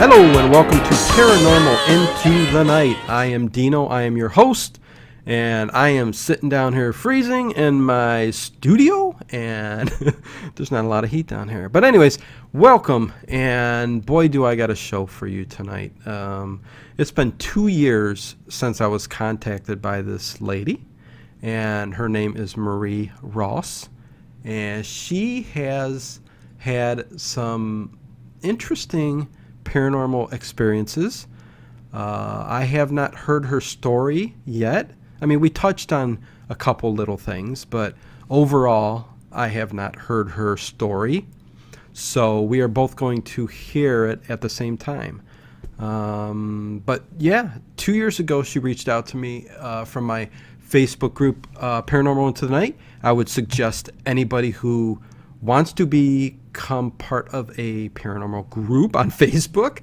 Hello and welcome to Paranormal Into the Night. I am Dino, I am your host, and I am sitting down here freezing in my studio, and there's not a lot of heat down here. But anyways, welcome, and boy do I got a show for you tonight. It's been 2 years since I was contacted by this lady, and her name is Marie Ross, and she has had some interesting paranormal experiences. I have not heard her story yet. I mean, we touched on a couple little things, but overall, I have not heard her story. So we are both going to hear it at the same time. But yeah, 2 years ago, she reached out to me from my Facebook group, Paranormal Into the Night. I would suggest anybody who wants to become part of a paranormal group on Facebook,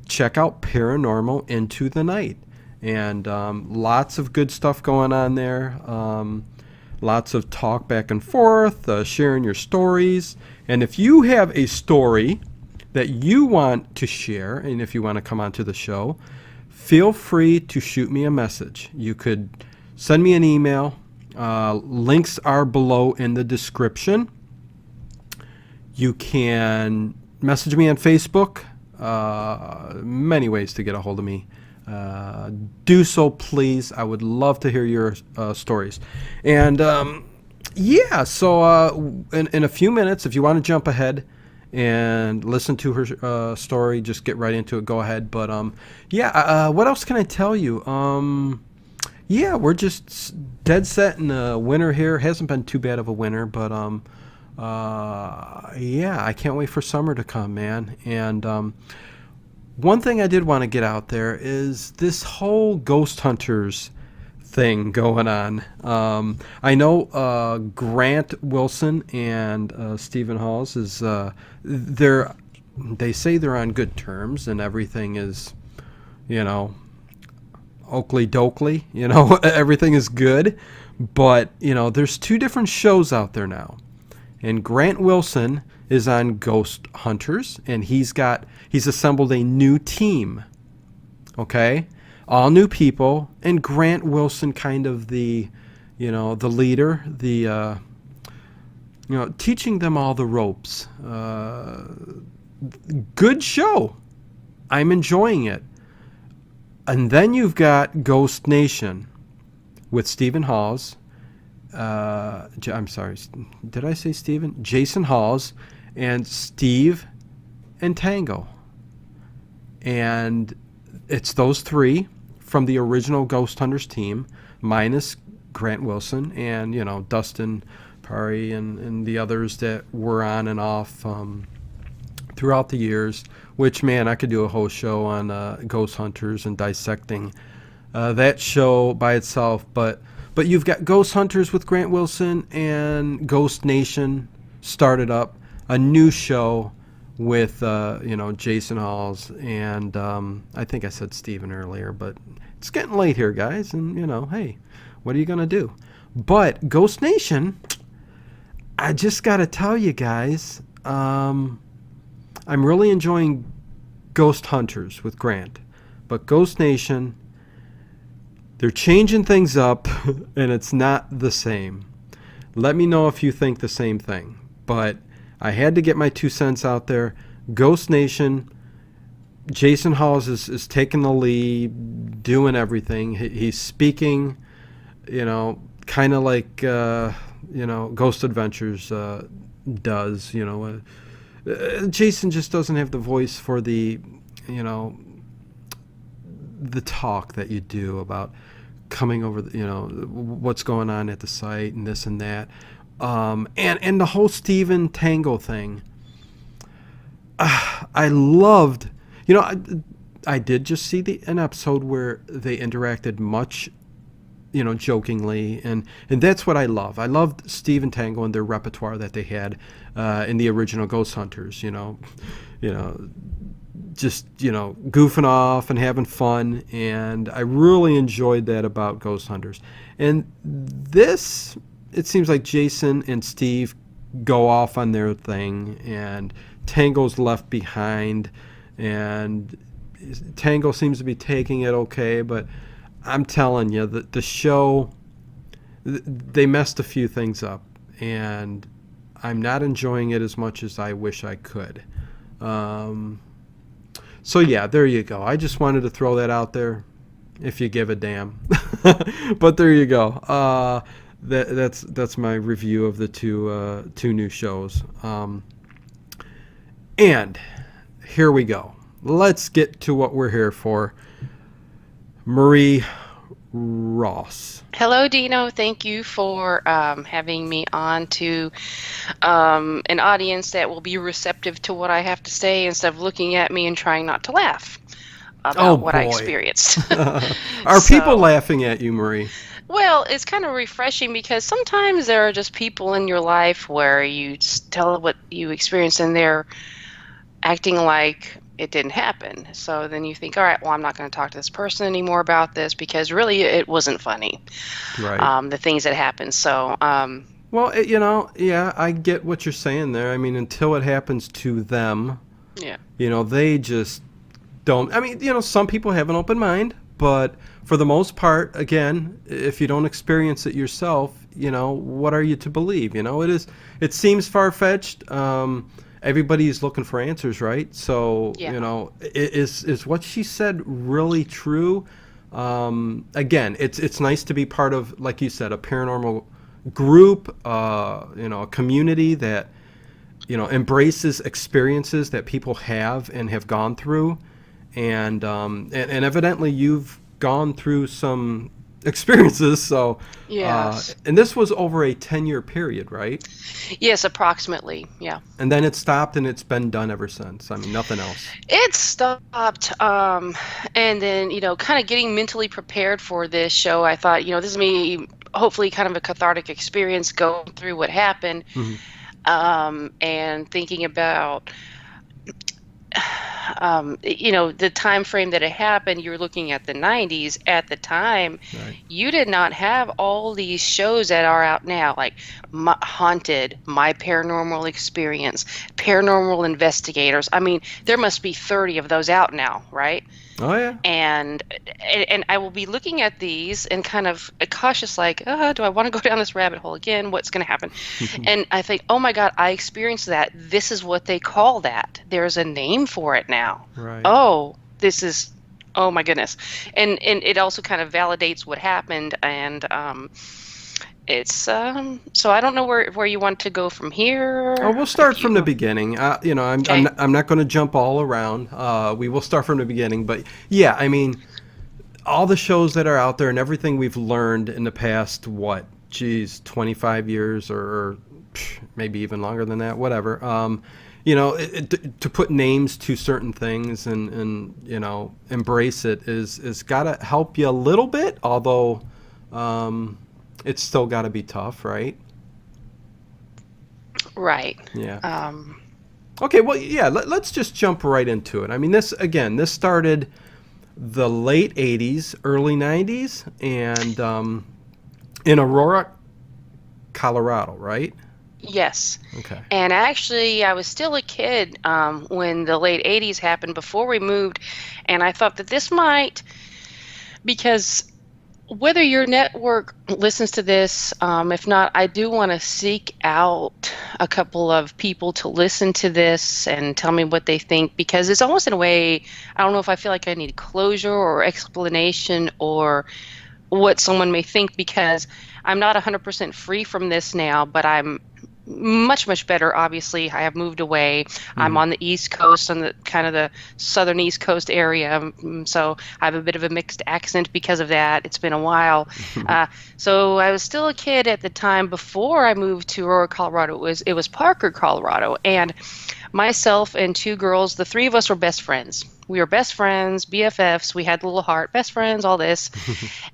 check out Paranormal Into the Night. And lots of good stuff going on there. Lots of talk back and forth, sharing your stories. And if you have a story that you want to share, and if you want to come onto the show, feel free to shoot me a message. You could send me an email. Links are below in the description. You can message me on Facebook. Many ways to get a hold of me. Do so, please. I would love to hear your stories. And so in a few minutes, if you want to jump ahead and listen to her story, just get right into it. Go ahead. But what else can I tell you? We're just dead set in the winter here. Hasn't been too bad of a winter, but I can't wait for summer to come, man. And one thing I did want to get out there is this whole ghost hunters thing going on. I know Grant Wilson and Stephen Halls is they say they're on good terms and everything is, Oakley dokley, everything is good. But, there's two different shows out there now. And Grant Wilson is on Ghost Hunters, and he's assembled a new team. Okay? All new people, and Grant Wilson kind of the leader, teaching them all the ropes. Good show. I'm enjoying it. And then you've got Ghost Nation with Stephen Halls. I'm sorry, did I say Steven? Jason Halls and Steve and Tango. And it's those three from the original Ghost Hunters team, minus Grant Wilson and, Dustin Pari and the others that were on and off throughout the years, which, man, I could do a whole show on Ghost Hunters and dissecting that show by itself, But you've got Ghost Hunters with Grant Wilson and Ghost Nation started up a new show with, Jason Halls and I think I said Steven earlier, but it's getting late here, guys. And, hey, what are you going to do? But Ghost Nation, I just got to tell you guys, I'm really enjoying Ghost Hunters with Grant. But Ghost Nation, they're changing things up, and it's not the same. Let me know if you think the same thing. But I had to get my 2 cents out there. Ghost Nation, Jason Halls is taking the lead, doing everything. He's speaking, kind of like, Ghost Adventures does. Jason just doesn't have the voice for the talk that you do about coming over, what's going on at the site and this and that. And the whole Steven Tango thing. I loved, I did just see an episode where they interacted much, jokingly. And that's what I love. I loved Steven Tango and their repertoire that they had in the original Ghost Hunters, just, goofing off and having fun. And I really enjoyed that about Ghost Hunters. And this, it seems like Jason and Steve go off on their thing and Tango's left behind. And Tango seems to be taking it okay, but I'm telling you, the show, they messed a few things up, and I'm not enjoying it as much as I wish I could. So yeah, there you go. I just wanted to throw that out there, if you give a damn. But there you go. That's my review of the two new shows. And here we go. Let's get to what we're here for. Marie Ross. Hello, Dino. Thank you for having me on to an audience that will be receptive to what I have to say instead of looking at me and trying not to laugh about what I experienced. Are people laughing at you, Marie? Well, it's kind of refreshing because sometimes there are just people in your life where you tell what you experienced and they're acting like it didn't happen. So then you think, all right, well, I'm not going to talk to this person anymore about this because really it wasn't funny. Right. The things that happened. So, well, yeah, I get what you're saying there. I mean, until it happens to them, yeah, they just don't. I mean, some people have an open mind, but for the most part, again, if you don't experience it yourself, what are you to believe? It seems far-fetched. Everybody's looking for answers, right? So, yeah. Is what she said really true? Again, it's nice to be part of, like you said, a paranormal group, a community that, embraces experiences that people have and have gone through. And evidently you've gone through some experiences. So, Yes. And this was over a 10-year period, right? Yes, approximately. Yeah. And then it stopped, and it's been done ever since. I mean, nothing else. It stopped. And then, kind of getting mentally prepared for this show, I thought, this is me, hopefully kind of a cathartic experience going through what happened. Mm-hmm. And thinking about the time frame that it happened. You're looking at the 90s. At the time, Right. you did not have all these shows that are out now, like Haunted, My Paranormal Experience, Paranormal Investigators. I mean, there must be 30 of those out now, right? Oh, yeah. And I will be looking at these and kind of cautious, like, do I want to go down this rabbit hole again? What's going to happen? And I think, oh my God, I experienced that. This is what they call that. There's a name for it now. Right. Oh, oh my goodness. And it also kind of validates what happened. And it's so I don't know where you want to go from here. Oh, we'll start from the beginning. Okay. I'm not going to jump all around. We will start from the beginning, but yeah, I mean, all the shows that are out there and everything we've learned in the past, 25 years or maybe even longer than that, whatever. To put names to certain things and embrace it is got to help you a little bit, although it's still got to be tough, right? Right. Yeah. Okay, well, yeah, let's just jump right into it. I mean, this started the late 80s, early 90s, and in Aurora, Colorado, right? Yes. Okay. And actually, I was still a kid when the late 80s happened before we moved, and I thought that this might, because whether your network listens to this, if not, I do want to seek out a couple of people to listen to this and tell me what they think, because it's almost in a way, I don't know if I feel like I need closure or explanation or what someone may think, because I'm not 100% free from this now, but I'm much, much better. Obviously, I have moved away. I'm on the East Coast, on the kind of the southern East Coast area, so I have a bit of a mixed accent because of that. It's been a while. So I was still a kid at the time before I moved to Aurora, Colorado. It was Parker, Colorado, and myself and two girls, the three of us were best friends. We were best friends, BFFs. We had a little heart, best friends, all this.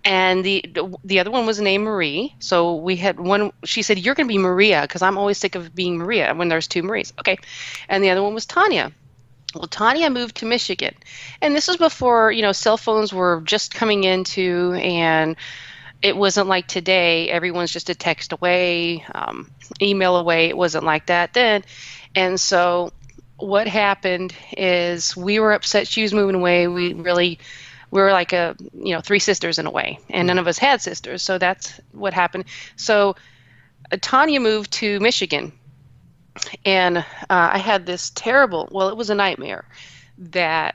And the other one was named Marie. So we had one. She said, "You're going to be Maria," because I'm always sick of being Maria when there's two Maries. Okay. And the other one was Tanya. Well, Tanya moved to Michigan, and this was before cell phones were just coming into, and it wasn't like today. Everyone's just a text away, email away. It wasn't like that then, and so what happened is we were upset she was moving away. We were like three sisters in a way, and none of us had sisters. So that's what happened. So Tanya moved to Michigan, and I had this terrible, well, it was a nightmare that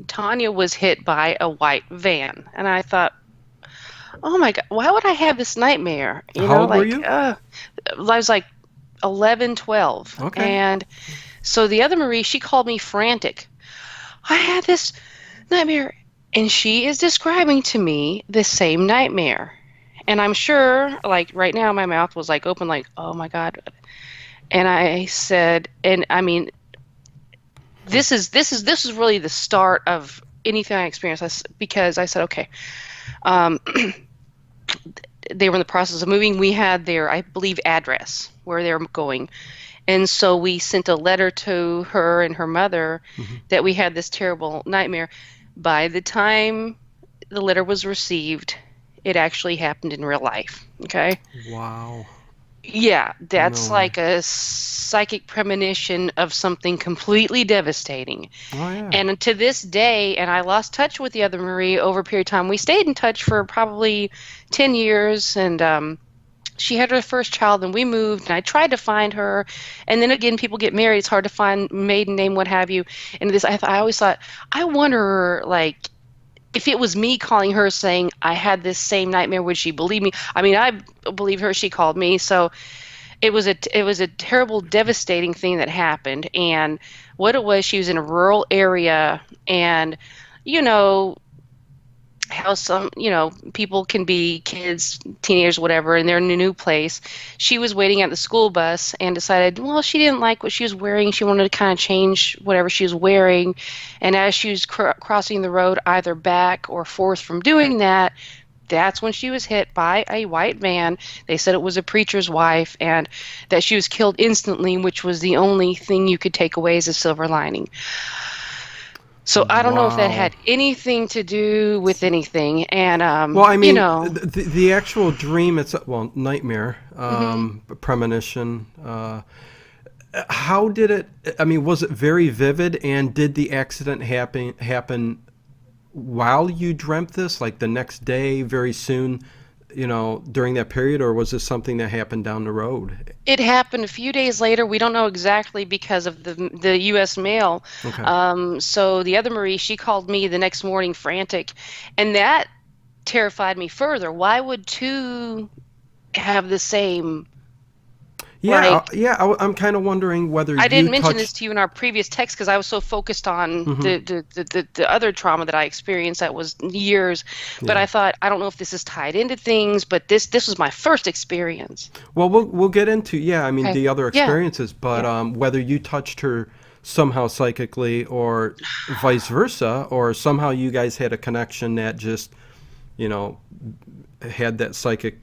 Tanya was hit by a white van. And I thought, oh my God, why would I have this nightmare? How old were you? I was like 11, 12. Okay. And so the other Marie, she called me frantic. I had this nightmare. And she is describing to me the same nightmare. And I'm sure, like right now, my mouth was like open, like, oh my God. And I said, and I mean, this is really the start of anything I experienced, because I said, okay, um, they were in the process of moving. We had their, I believe, address where they were going. And so we sent a letter to her and her mother that we had this terrible nightmare. By the time the letter was received, it actually happened in real life. Okay. Wow. Yeah, that's No way. like a psychic premonition of something completely devastating. Oh yeah. And to this day, and I lost touch with the other Marie over a period of time. We stayed in touch for probably 10 years, and she had her first child, and we moved, and I tried to find her. And then again, people get married. It's hard to find maiden name, what have you. And I always thought, I wonder, like, if it was me calling her saying I had this same nightmare, would she believe me? I mean, I believe her. She called me. So it was a terrible, devastating thing that happened. And what it was, she was in a rural area, and you know how some people can be kids, teenagers, whatever, and they're in a new place. She was waiting at the school bus and decided, well, she didn't like what she was wearing. She wanted to kind of change whatever she was wearing. And as she was crossing the road, either back or forth from doing that, that's when she was hit by a white van. They said it was a preacher's wife, and that she was killed instantly, which was the only thing you could take away as a silver lining. So I don't know if that Wow. had anything to do with anything. And, Well, I mean, the actual dream, it's well, nightmare, mhm. premonition. How did it? I mean, was it very vivid? And did the accident happen while you dreamt this, like the next day, very soon, during that period, or was this something that happened down the road? It happened a few days later. We don't know exactly because of the U.S. mail. Okay. So the other Marie, she called me the next morning frantic, and that terrified me further. Why would two have the same, Yeah, like, yeah. I'm kind of wondering whether I you didn't mention this touched. to you in our previous text because I was so focused on Hmm. the other trauma that I experienced that was years. But Yeah. I thought, I don't know if this is tied into things, but this was my first experience. Well, we'll get into, yeah. I mean, Okay. the other Yeah. experiences, but Yeah. whether you touched her somehow psychically or vice versa, or somehow you guys had a connection that just you know had that psychic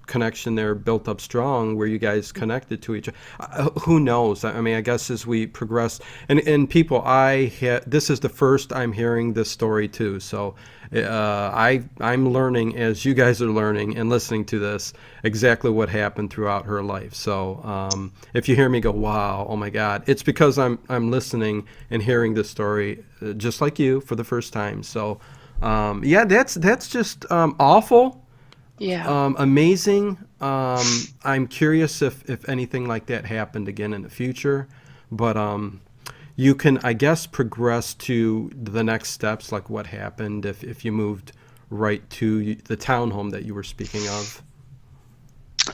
connection there built up strong where you guys connected to each other. Who knows? I mean, I guess as we progress, and people, this is the first I'm hearing this story too. So I'm learning as you guys are learning and listening to this exactly what happened throughout her life. So if you hear me go, wow, oh my God, it's because I'm listening and hearing this story just like you for the first time. So yeah, that's just awful. Yeah. Amazing. I'm curious if anything like that happened again in the future, but you can, I guess, progress to the next steps, like what happened if you moved right to the townhome that you were speaking of.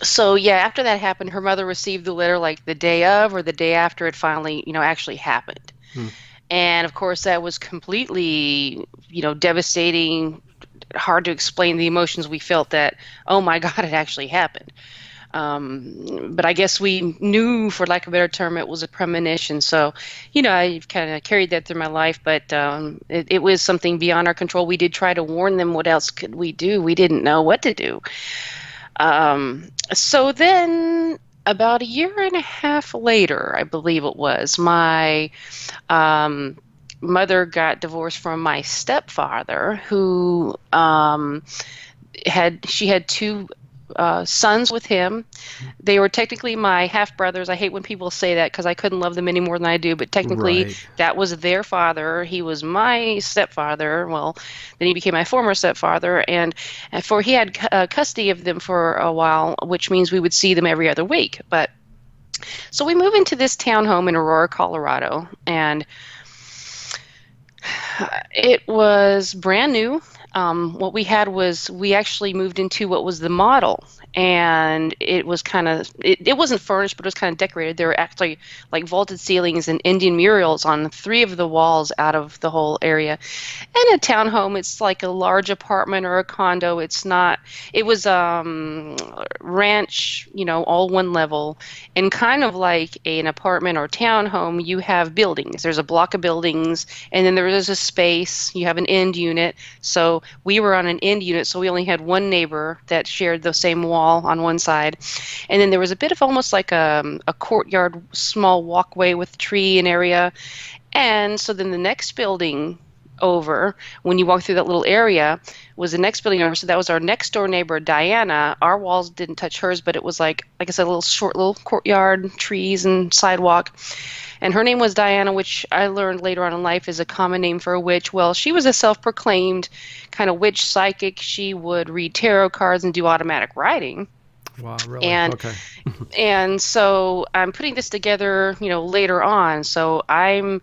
So yeah, after that happened, her mother received the letter like the day of or the day after it finally, actually happened. Hmm. And of course, that was completely, devastating, hard to explain the emotions we felt that, oh my God, it actually happened. But I guess we knew, for lack of a better term, it was a premonition. So, I've kind of carried that through my life, but it was something beyond our control. We did try to warn them. What else could we do? We didn't know what to do. So then, about a year and a half later, I believe it was, my mother got divorced from my stepfather, who had two sons with him. They were technically my half brothers. I hate when people say that because I couldn't love them any more than I do, but technically Right. that was their father. He was my stepfather. Well, then he became my former stepfather, and for he had custody of them for a while, which means we would see them every other week. But so we moved into this townhome in Aurora, Colorado, and it was brand new. What we had was we actually moved into what was the model, and it was it wasn't furnished, but it was kind of decorated. There were actually like vaulted ceilings and Indian murals on three of the walls out of the whole area. And a townhome, it's like a large apartment or a condo. It's not. It was ranch, all one level, and kind of like an apartment or townhome. You have buildings. There's a block of buildings, and then there is a space. You have an end unit. So we were on an end unit, so we only had one neighbor that shared the same wall on one side, and then there was a bit of almost like a courtyard, small walkway with tree and area. And so then the next building over, when you walk through that little area, was the next building over. So that was our next door neighbor, Diana. Our walls didn't touch hers, but it was like I said, a little short little courtyard, trees and sidewalk. And her name was Diana, which I learned later on in life is a common name for a witch. Well, she was a self-proclaimed kind of witch psychic. She would read tarot cards and do automatic writing. Wow, really? And Okay. and so I'm putting this together, later on. So I'm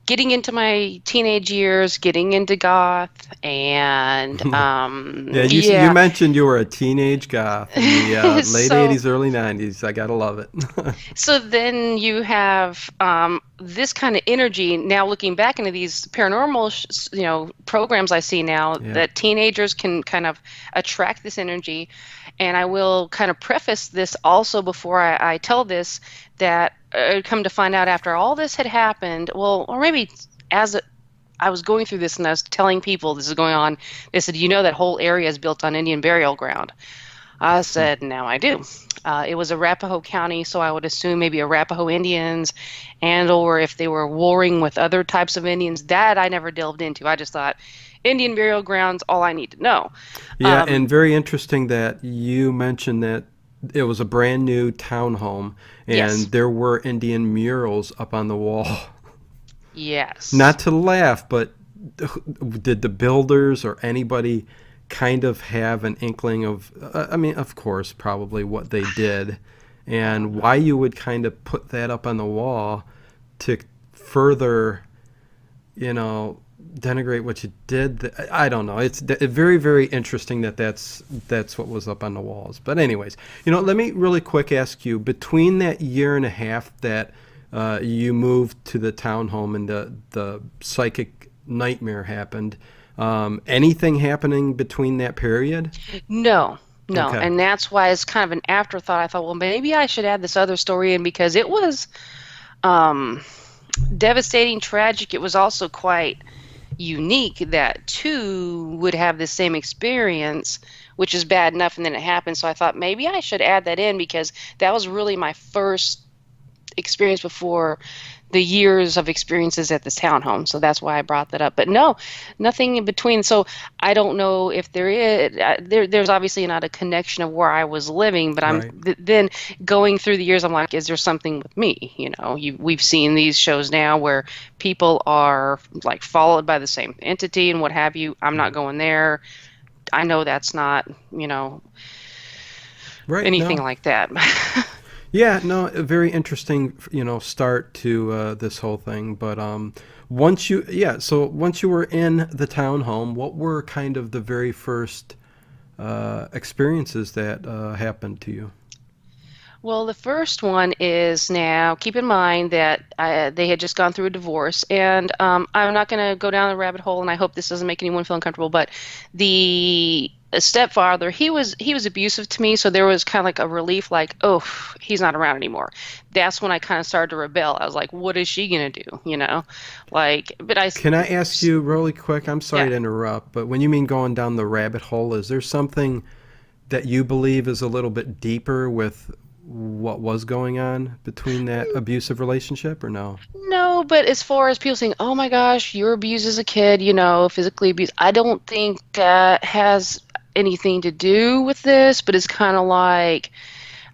getting into my teenage years, getting into goth, and Yeah, you mentioned you were a teenage goth in the late so 80s, early 90s. I gotta love it. so then you have this kind of energy. Now looking back into these paranormal, programs I see now, Yeah. that teenagers can kind of attract this energy. And I will kind of preface this also before I tell this, that come to find out after all this had happened, well, or maybe I was going through this and I was telling people this is going on, they said, that whole area is built on Indian burial ground. I said, now I do. It was Arapahoe County, so I would assume maybe Arapahoe Indians, and or if they were warring with other types of Indians. That I never delved into. I just thought Indian burial grounds, all I need to know. Yeah, and very interesting that you mentioned that it was a brand new townhome and Yes. there were Indian murals up on the wall. Yes. Not to laugh, but did the builders or anybody kind of have an inkling of, I mean, of course, probably what they did and why you would kind of put that up on the wall to further, denigrate what you did? I don't know. It's very, very interesting that's what was up on the walls. But anyways, let me really quick ask you, between that year and a half that you moved to the townhome and the psychic nightmare happened, anything happening between that period? No. Okay. And that's why it's kind of an afterthought. I thought, well, maybe I should add this other story in because it was devastating, tragic. It was also quite unique that two would have the same experience, which is bad enough, and then it happened. So I thought maybe I should add that in because that was really my first experience before the years of experiences at this townhome. So that's why I brought that up. But no, nothing in between. So I don't know if there is. There's obviously not a connection of where I was living, but I'm Right. then going through the years. I'm like, is there something with me? We've seen these shows now where people are like followed by the same entity and what have you. I'm not going there. I know that's not Right. anything No. like that. Yeah, no, a very interesting, start to this whole thing. But once you were in the townhome, what were kind of the very first experiences that happened to you? Well, the first one is now keep in mind that they had just gone through a divorce, and I'm not going to go down the rabbit hole, and I hope this doesn't make anyone feel uncomfortable. But the stepfather, he was abusive to me, so there was kind of like a relief, like, oh, he's not around anymore. That's when I kind of started to rebel. I was like, what is she going to do? Can I ask you really quick? I'm sorry Yeah. to interrupt, but when you mean going down the rabbit hole, is there something that you believe is a little bit deeper with what was going on between that abusive relationship, or no? No, but as far as people saying, "Oh my gosh, you were abused as a kid," physically abused, I don't think has anything to do with this, but it's kind of like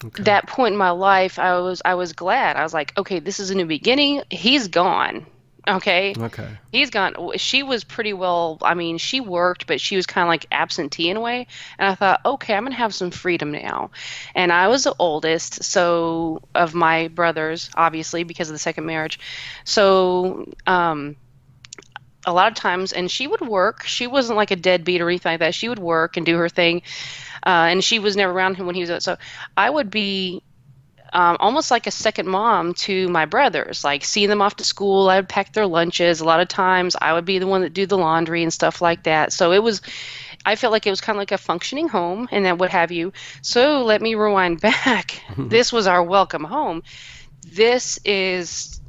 Okay. that point in my life, I was glad. I was like, okay, this is a new beginning. He's gone. Okay. Okay. He's gone. She was pretty well, I mean, she worked, but she was kind of like absentee in a way. And I thought, okay, I'm going to have some freedom now. And I was the oldest, so of my brothers, obviously, because of the second marriage. So, a lot of times, and she would work. She wasn't like a deadbeat or anything like that. She would work and do her thing. And she was never around him when he was out. So I would be almost like a second mom to my brothers, like seeing them off to school. I would pack their lunches. A lot of times I would be the one that do the laundry and stuff like that. So I felt like it was kind of like a functioning home and then what have you. So let me rewind back. This was our welcome home. This is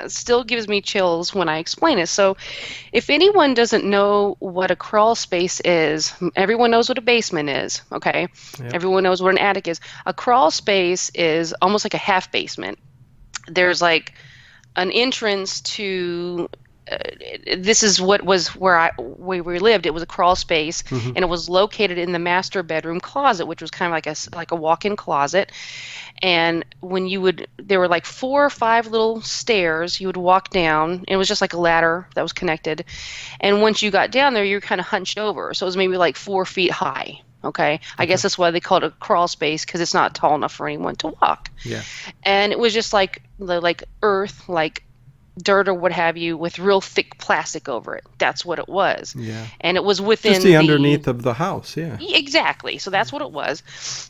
still gives me chills when I explain it. So if anyone doesn't know what a crawl space is, everyone knows what a basement is, okay? Yep. Everyone knows what an attic is. A crawl space is almost like a half basement. There's like an entrance to this is what was where we lived. It was a crawl space, and it was located in the master bedroom closet, which was kind of like a walk-in closet. And when there were like 4 or 5 little stairs you would walk down. It was just like a ladder that was connected. And once you got down there, you're kind of hunched over. So it was maybe like 4 feet high. Okay. I guess that's why they called it a crawl space, because it's not tall enough for anyone to walk. Yeah. And it was just like earth, like dirt or what have you, with real thick plastic over it. That's what it was. Yeah. And it was within just the underneath of the house. Yeah. Exactly. So that's what it was.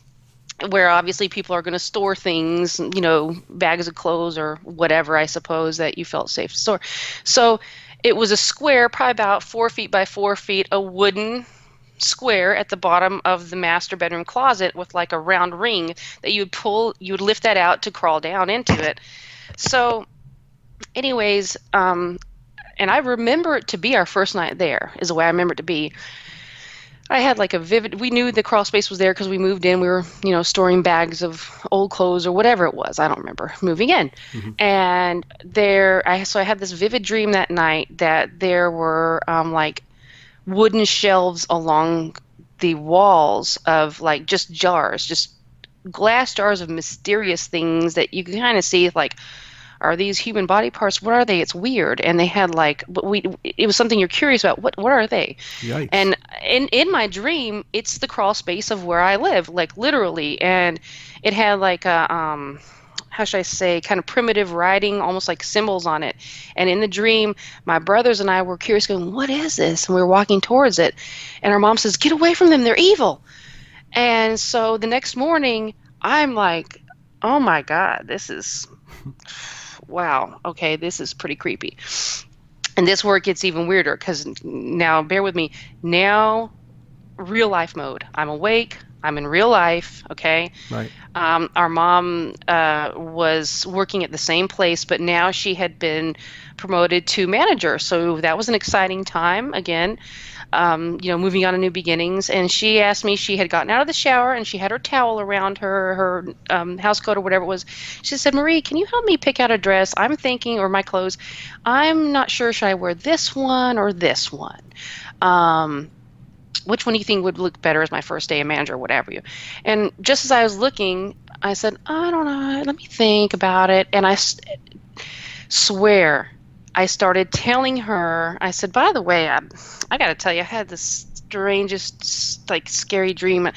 Where obviously people are going to store things, bags of clothes or whatever, I suppose, that you felt safe to store. So it was a square, probably about 4 feet by 4 feet, a wooden square at the bottom of the master bedroom closet with like a round ring that you would lift that out to crawl down into it. So anyways, and I remember it to be our first night there, is the way I remember it to be. I had like we knew the crawl space was there because we moved in. We were, storing bags of old clothes or whatever it was. I don't remember moving in. And so I had this vivid dream that night that there were like wooden shelves along the walls of like just jars, just glass jars of mysterious things that you can kind of see like, are these human body parts? What are they? It's weird. And they had like, it was something you're curious about. What are they? Yikes. And in my dream, it's the crawl space of where I live, like literally. And it had like a, how should I say, kind of primitive writing, almost like symbols on it. And in the dream, my brothers and I were curious, going, what is this? And we were walking towards it. And our mom says, get away from them. They're evil. And so the next morning, I'm like, oh my God, this is... wow, okay, this is pretty creepy. And this where it gets even weirder, because now, bear with me, now real life mode. I'm awake, I'm in real life, okay? Right. Our mom was working at the same place, but now she had been promoted to manager, so that was an exciting time, again. Moving on to new beginnings. And she asked me, she had gotten out of the shower and she had her towel around her house coat or whatever it was. She said, Marie, can you help me pick out a dress? I'm thinking, or my clothes, I'm not sure, should I wear this one or this one? Which one do you think would look better as my first day of manager or whatever you? And just as I was looking, I said, I don't know, let me think about it. And I swear, I started telling her, I said, by the way, I got to tell you, I had the strangest, like, scary dream.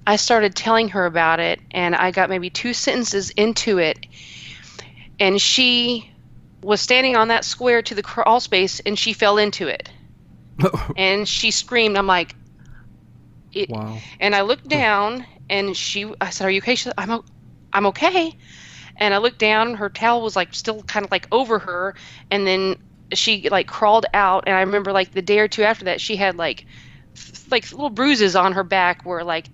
I started telling her about it, and I got maybe 2 sentences into it, and she was standing on that square to the crawl space, and she fell into it. And she screamed. I'm like, wow. And I looked down, and I said, are you okay? She said, I'm okay. And I looked down, her towel was like still kind of like over her, and then she like crawled out. And I remember like the day or two after that, she had like little bruises on her back where like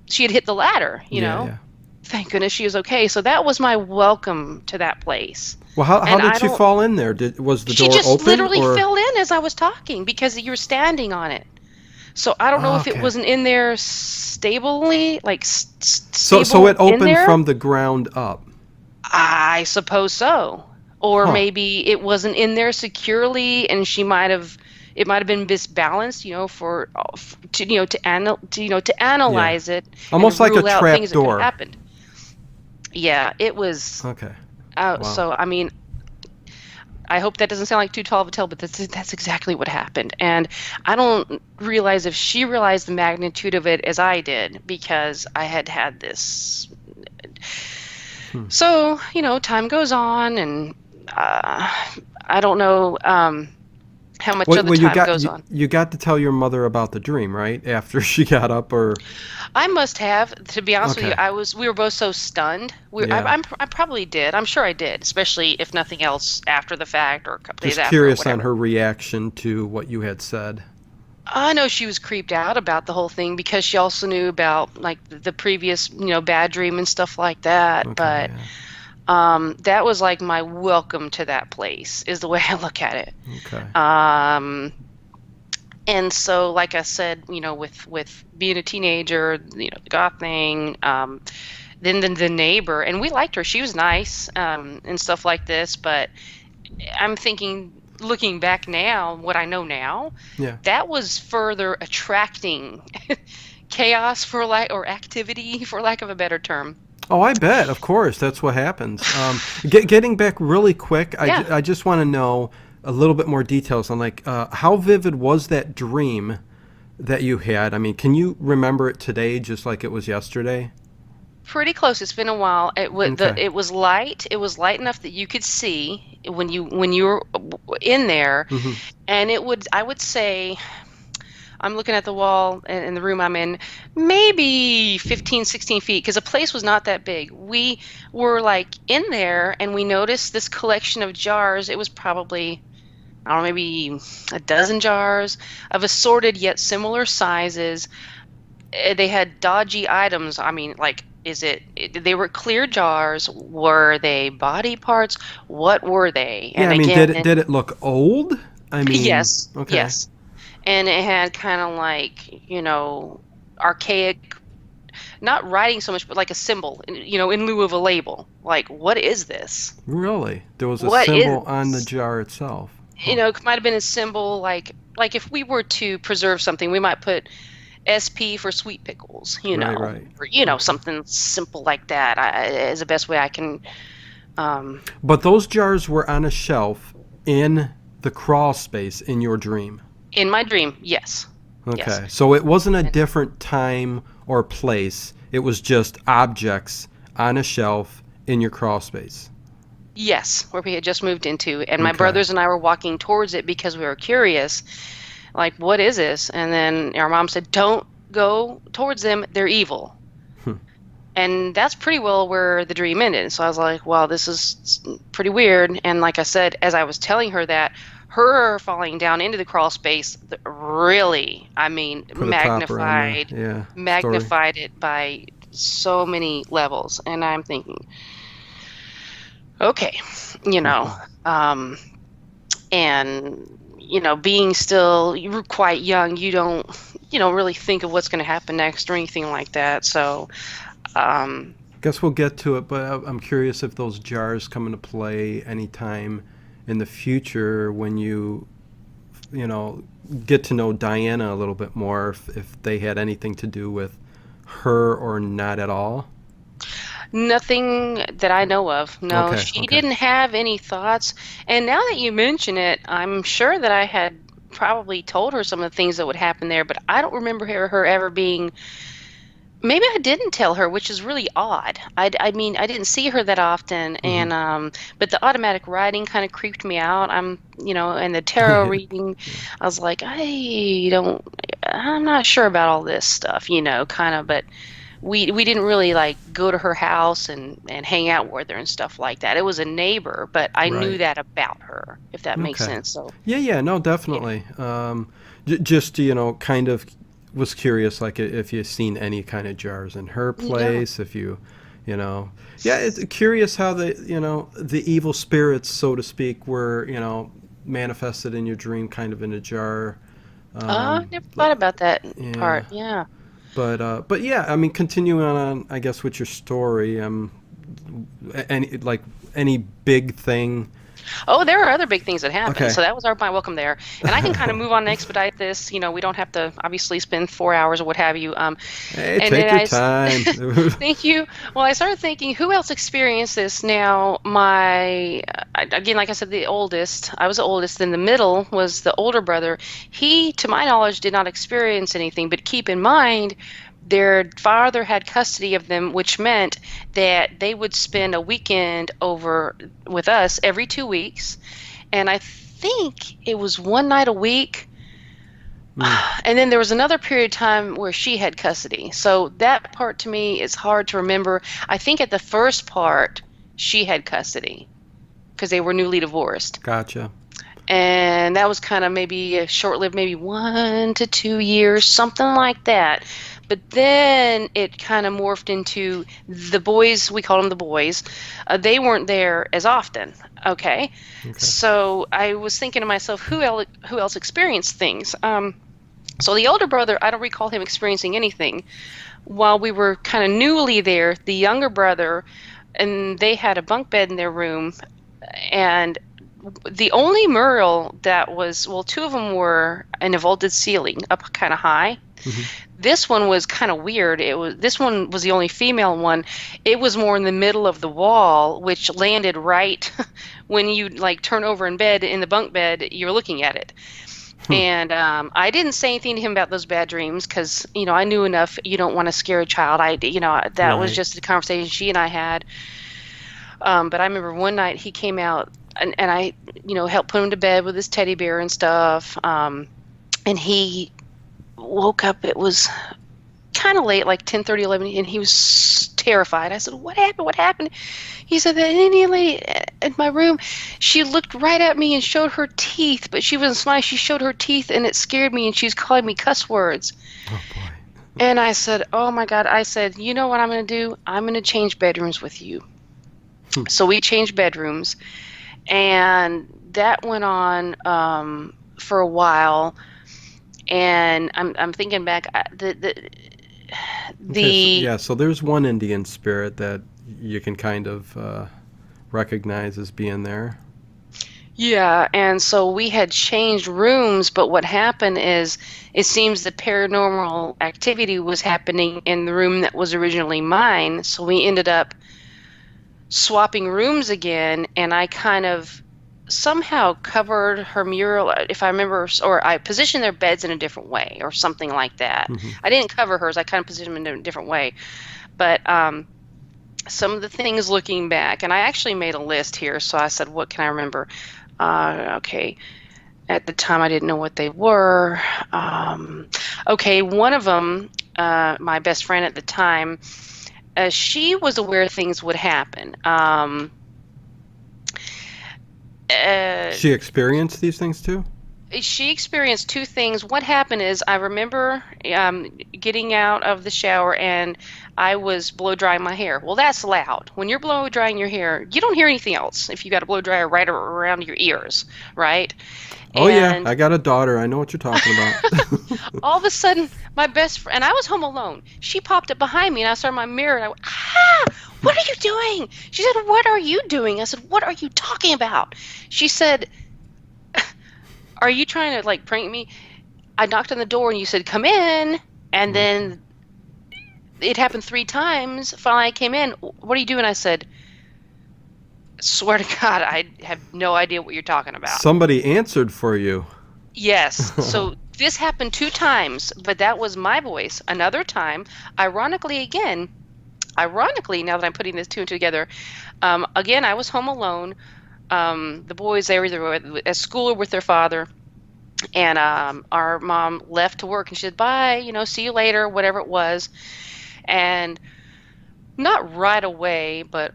she had hit the ladder, you know. Yeah. Thank goodness she was okay. So that was my welcome to that place. Well, how did she fall in there? Was the door open? She just literally fell in as I was talking because you were standing on it. So I don't know if it wasn't in there stably, like stable. So it opened from the ground up. I suppose so. Or maybe it wasn't in there securely and she might have it might have been misbalanced, for to to Yeah. analyze it and Almost like a rule out trap things that could have door. happened. Yeah, it was. Okay. Wow. So I mean, I hope that doesn't sound like too tall of a tale, but that's exactly what happened. And I don't realize if she realized the magnitude of it as I did, because I had this. Hmm. So, time goes on, and I don't know how much Well, other well, you time got goes you, on. you got to tell your mother about the dream, right? After she got up, or I must have, to be honest with you, okay, we were both so stunned. yeah. I probably did. I'm sure I did, especially if nothing else after the fact or a couple days Just after or curious on whatever. her reaction to what you had said. I know she was creeped out about the whole thing because she also knew about like the previous, bad dream and stuff like that. Okay, But yeah. that was like my welcome to that place is the way I look at it. Okay. Um, and so, like I said, with being a teenager, the goth thing, then the neighbor, and we liked her. She was nice, and stuff like this. But I'm thinking, looking back now, what I know now, Yeah. that was further attracting chaos or activity, for lack of a better term. Oh, I bet. Of course, that's what happens. Getting back really quick, Yeah. I just want to know a little bit more details on like how vivid was that dream that you had? I mean, can you remember it today, just like it was yesterday? Pretty close. It's been a while. Okay. It was light. It was light enough that you could see when you were in there, Hmm. and I would say, I'm looking at the wall in the room I'm in, maybe 15, 16 feet, because the place was not that big. We were like in there, and we noticed this collection of jars. It was probably, I don't know, maybe a dozen jars of assorted yet similar sizes. They had dodgy items. I mean, like, they were clear jars. Were they body parts? What were they? Yeah, And I mean, again, did it look old? I mean, yes, okay. yes. And it had kind of like, archaic, not writing so much, but like a symbol, in lieu of a label. Like, what is this? Really? There was a What is symbol on the this? jar itself. Huh. It might have been a symbol like if we were to preserve something, we might put SP for sweet pickles, Right, right. or Okay. something simple like that. Is the best way I can. Um, But those jars were on a shelf in the crawl space in your dream. in my dream, yes, yes, Okay. So it wasn't a and different time or place. It was just objects on a shelf in your crawl space. yes, where we had just moved into, and my Okay. brothers and I were walking towards it because we were curious, like, what is this? And then our mom said, "Don't go towards them; they're evil." Hmm. And that's pretty well where the dream ended. So I was like, wow, this is pretty weird. And like I said, as I was telling her that, her falling down into the crawl space really, I mean, Put a topper on the yeah story. magnified it by so many levels. And I'm thinking, okay, you know, Hmm. um, and being still, you're quite young, you don't really think of what's going to happen next or anything like that. So, um, Guess we'll get to it, but I'm curious if those jars come into play anytime in the future when you know, get to know Diana a little bit more, if they had anything to do with her or not at all. Nothing that I know of. No, Okay, she okay. didn't have any thoughts. And now that you mention it, I'm sure that I had probably told her some of the things that would happen there, but I don't remember her ever being. Maybe I didn't tell her, which is really odd. I mean, I didn't see her that often, Hmm. and but the automatic writing kind of creeped me out. And the tarot Yeah, reading, I was like, I'm not sure about all this stuff, kind of. But we didn't really like go to her house and hang out with her and stuff like that. It was a neighbor, but I knew right. that about her, if that makes Okay. sense. So Yeah, yeah, no, yeah, definitely. Just kind of was curious, like if you've seen any kind of jars in her yeah. place, if you know, yeah, it's curious how the evil spirits, so to speak, were manifested in your dream, kind of in a jar. I Um, never like, thought about that yeah, part. Yeah. but yeah, I mean, continuing on, I guess with your story, any like any big thing Oh, there are other big things that happen. Okay. So that was my welcome there. And I can kind of move on and expedite this. We don't have to obviously spend 4 hours or what have you. Hey, And take then your time. thank you. Well, I started thinking, who else experienced this? Now, again, like I said, the oldest. I was the oldest. Then the middle was the older brother. He, to my knowledge, did not experience anything. But keep in mind, their father had custody of them, which meant that they would spend a weekend over with us every 2 weeks. And I think it was one night a week. And then there was another period of time where she had custody. So that part to me is hard to remember. I think at the first part, she had custody because they were newly divorced. Gotcha. And that was kind of maybe a short-lived, maybe 1 to 2 years, something like that. But then it kind of morphed into the boys, we call them the boys. They weren't there as often, okay? So I was thinking to myself, who else experienced things? So the older brother, I don't recall him experiencing anything. While we were kind of newly there, the younger brother, and they had a bunk bed in their room, and the only mural that was, well, two of them were in a vaulted ceiling up kind of high. This one was kind of weird. This one was the only female one. It was more in the middle of the wall, which landed right when you like turn over in bed in the bunk bed. You're looking at it. And I didn't say anything to him about those bad dreams because I knew enough. You don't want to scare a child. That was just a conversation she and I had. But I remember one night he came out and I helped put him to bed with his teddy bear and stuff. And he woke up. It was kind of late, like 10:30, 11, and he was terrified. I said, "What happened? What happened?" He said that Indian lady in my room, she looked right at me and showed her teeth, but she wasn't smiling. She showed her teeth, and it scared me, and she was calling me cuss words. Oh, boy. And I said, "Oh, my God." I said, "You know what I'm going to do? I'm going to change bedrooms with you." So we changed bedrooms, and that went on for a while. And I'm thinking back, so there's one Indian spirit that you can kind of recognize as being there. Yeah, and so we had changed rooms, but what happened is it seems the paranormal activity was happening in the room that was originally mine, so we ended up swapping rooms again, and I kind of somehow covered her mural, if I remember, or I positioned their beds in a different way or something like that. I didn't cover hers. I kind of positioned them in a different way. But some of the things looking back, and I actually made a list here, so I said, what can I remember? Okay. At the time, I didn't know what they were. Okay, one of them, my best friend at the time, she was aware things would happen. She experienced these things too? She experienced two things. What happened is I remember getting out of the shower and I was blow drying my hair. Well, that's loud. When you're blow drying your hair, you don't hear anything else if you got a blow dryer right around your ears, right? Oh, yeah, I got a daughter. I know what you're talking about. All of a sudden, my best friend, and I was home alone, she popped up behind me and I saw my mirror and I went, "Ah, what are you doing?" She said, "What are you doing?" I said, "What are you talking about?" She said, "Are you trying to like prank me?" I knocked on the door and you said, "Come in." And then it happened 3 times. Finally, I came in. "What are you doing?" I said, "Swear to God, I have no idea what you're talking about." Somebody answered for you. Yes. So this happened 2 times, but that was my voice. Another time, ironically, now that I'm putting this 2 and 2 together, again, I was home alone. The boys, they were either at school or with their father. And our mom left to work and she said, "Bye, see you later," whatever it was. And not right away, but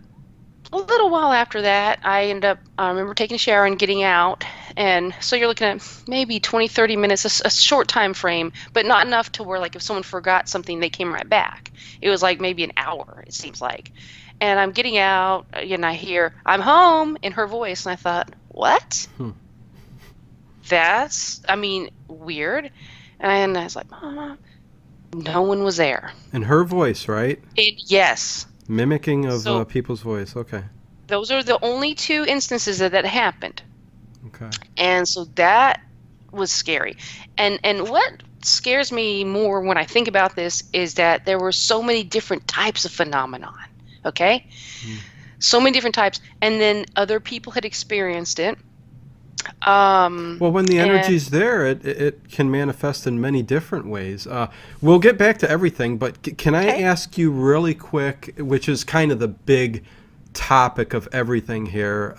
a little while after that, I remember taking a shower and getting out. And so you're looking at maybe 20, 30 minutes, a short time frame, but not enough to where like if someone forgot something, they came right back. It was like maybe an hour, it seems like. And I'm getting out and I hear, "I'm home," in her voice. And I thought, what? That's, weird. And I was like, "Mama," no one was there. In her voice, right? Yes. Mimicking of people's voice. Okay. Those are the only two instances that happened. Okay. And so that was scary. And what scares me more when I think about this is that there were so many different types of phenomenon. Okay? Mm. So many different types, and then other people had experienced it. Well, when the And energy's there, it can manifest in many different ways. We'll get back to everything, but can I okay. ask you really quick, which is kind of the big topic of everything here,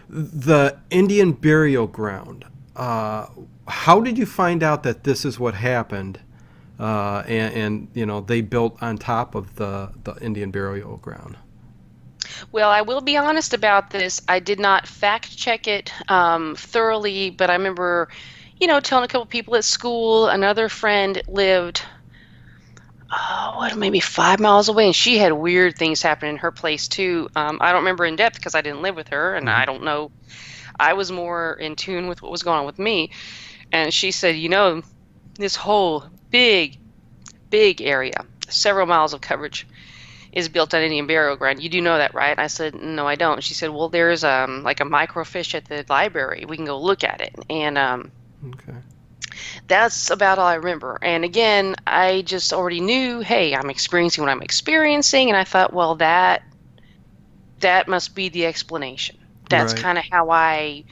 the Indian burial ground. How did you find out that this is what happened? And you know they built on top of the Indian burial ground. Well, I will be honest about this. I did not fact check it thoroughly, but I remember, telling a couple people at school. Another friend lived, maybe 5 miles away, and she had weird things happen in her place too. I don't remember in depth because I didn't live with her, and Hmm. I don't know. I was more in tune with what was going on with me. And she said, this whole big area, several miles of coverage, is built on Indian burial ground. You do know that, right? I said, no, I don't. She said, well, there's like a microfiche at the library. We can go look at it. And Okay. that's about all I remember. And again, I just already knew, hey, I'm experiencing what I'm experiencing. And I thought, well, that must be the explanation. That's Right. kind of how I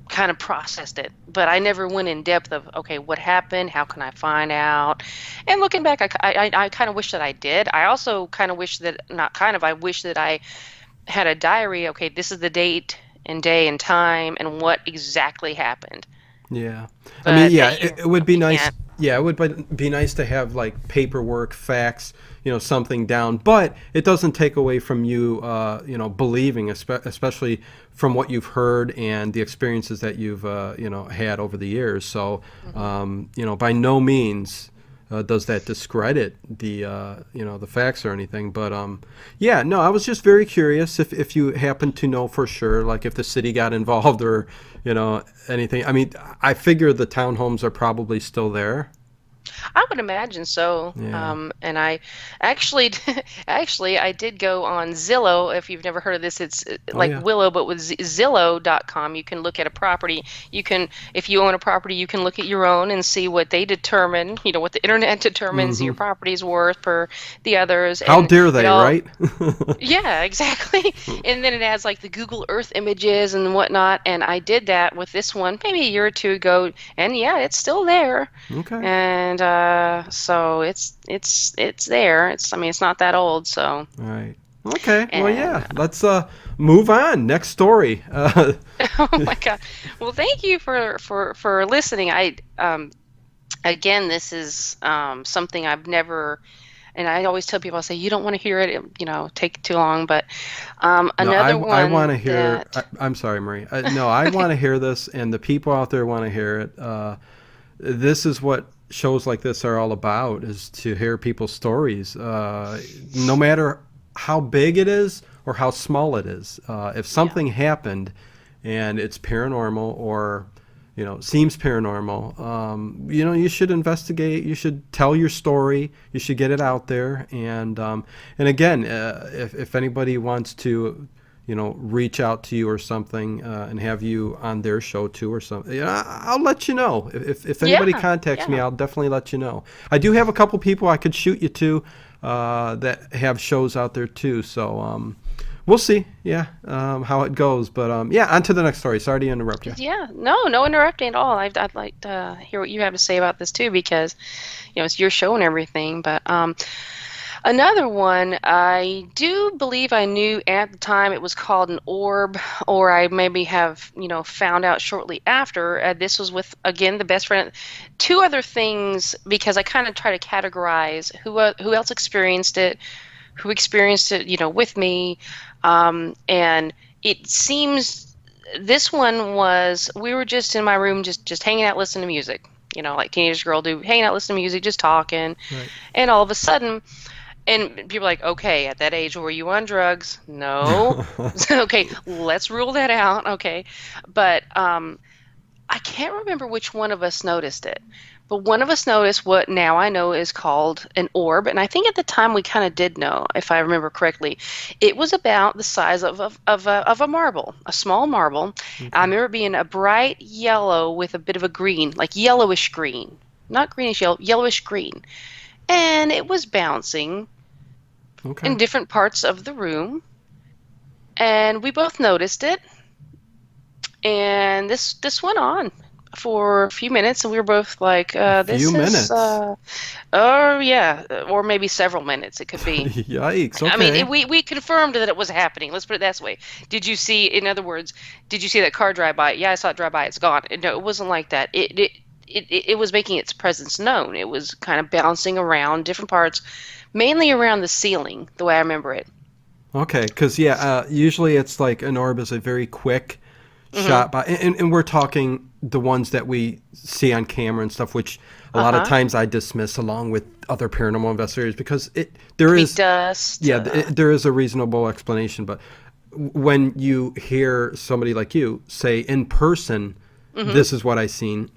kind of processed it, but I never went in depth of, okay, what happened? How can I find out? And looking back, I kind of wish that I did. I also kind of wish that, not kind of, I wish that I had a diary. Okay, this is the date and day and time and what exactly happened. Yeah. I mean, But yeah, it would be you nice. can't. Yeah, it would be nice to have like paperwork, facts, something down. But it doesn't take away from you, believing, especially from what you've heard and the experiences that you've, had over the years. So, Mhm. by no means does that discredit the facts or anything. But yeah, no, I was just very curious if you happen to know for sure, like if the city got involved or anything. I mean, I figure the townhomes are probably still there. I would imagine so. Yeah. And I actually, actually, I did go on Zillow. If you've never heard of this, it's Oh like yeah. Willow, but with Zillow.com. You can look at a property. You can, if you own a property, you can look at your own and see what they determine, what the internet determines Hmm. your property's worth per the others. How And dare it they, all, right? yeah, exactly. And then it has like the Google Earth images and whatnot. And I did that with this one maybe a year or two ago. And yeah, it's still there. Okay. And so it's there. I mean, it's not that old, so. All right. Okay. Well, And yeah. Let's move on. Next story. oh my God. Well, thank you for listening. I again, this is something I've never, and I always tell people, I say, you don't want to hear it, take too long, but No, I, another I want one to hear. that I'm sorry, Marie. No, I want to hear this, and the people out there want to hear it. This is what shows like this are all about: is to hear people's stories, no matter how big it is or how small it is. If yeah. something happened, and it's paranormal or seems paranormal, you should investigate. You should tell your story. You should get it out there. And again, if anybody wants to, reach out to you or something and have you on their show too or something, I'll let you know. If anybody Yeah, contacts me, yeah. I'll definitely let you know. I do have a couple people I could shoot you to that have shows out there too. So we'll see, yeah, how it goes. But yeah, on to the next story. Sorry to interrupt you. Yeah, no interrupting at all. I'd like to hear what you have to say about this too, because it's your show and everything. But another one, I do believe I knew at the time it was called an orb, or I maybe have found out shortly after. This was with, again, the best friend. Two other things, because I kind of try to categorize who else experienced it, who experienced it, with me, and it seems this one was, we were just in my room, just hanging out, listening to music, like teenage girl do, hanging out, listening to music, just talking, Right. and all of a sudden, and people are like, okay, at that age, were you on drugs? No. Okay, let's rule that out. Okay, but I can't remember which one of us noticed it, But one of us noticed what now I know is called an orb, and I think at the time we kind of did know, if I remember correctly. It was about the size of a marble, a small marble. I Okay. remember it being a bright yellow with a bit of a green, like yellowish green, not greenish yellow, yellowish green, and it was bouncing in Okay. different parts of the room, and we both noticed it. And this went on for a few minutes, and we were both like, A few "This is, minutes. oh yeah," or maybe several minutes. It could be. Yikes. I mean, Okay. we confirmed that it was happening. Let's put it that way. Did you see? In other words, did you see that car drive by? Yeah, I saw it drive by. It's gone. No, it wasn't like that. It was making its presence known. It was kind of bouncing around different parts, mainly around the ceiling, the way I remember it. Okay. Because yeah, usually it's like an orb is a very quick Hmm. shot by, and we're talking the ones that we see on camera and stuff, which a lot of Uh-huh. times I dismiss along with other paranormal investigators because there Could be is dust. yeah there is a reasonable explanation, but when you hear somebody like you say in person, Hmm. this is what I seen,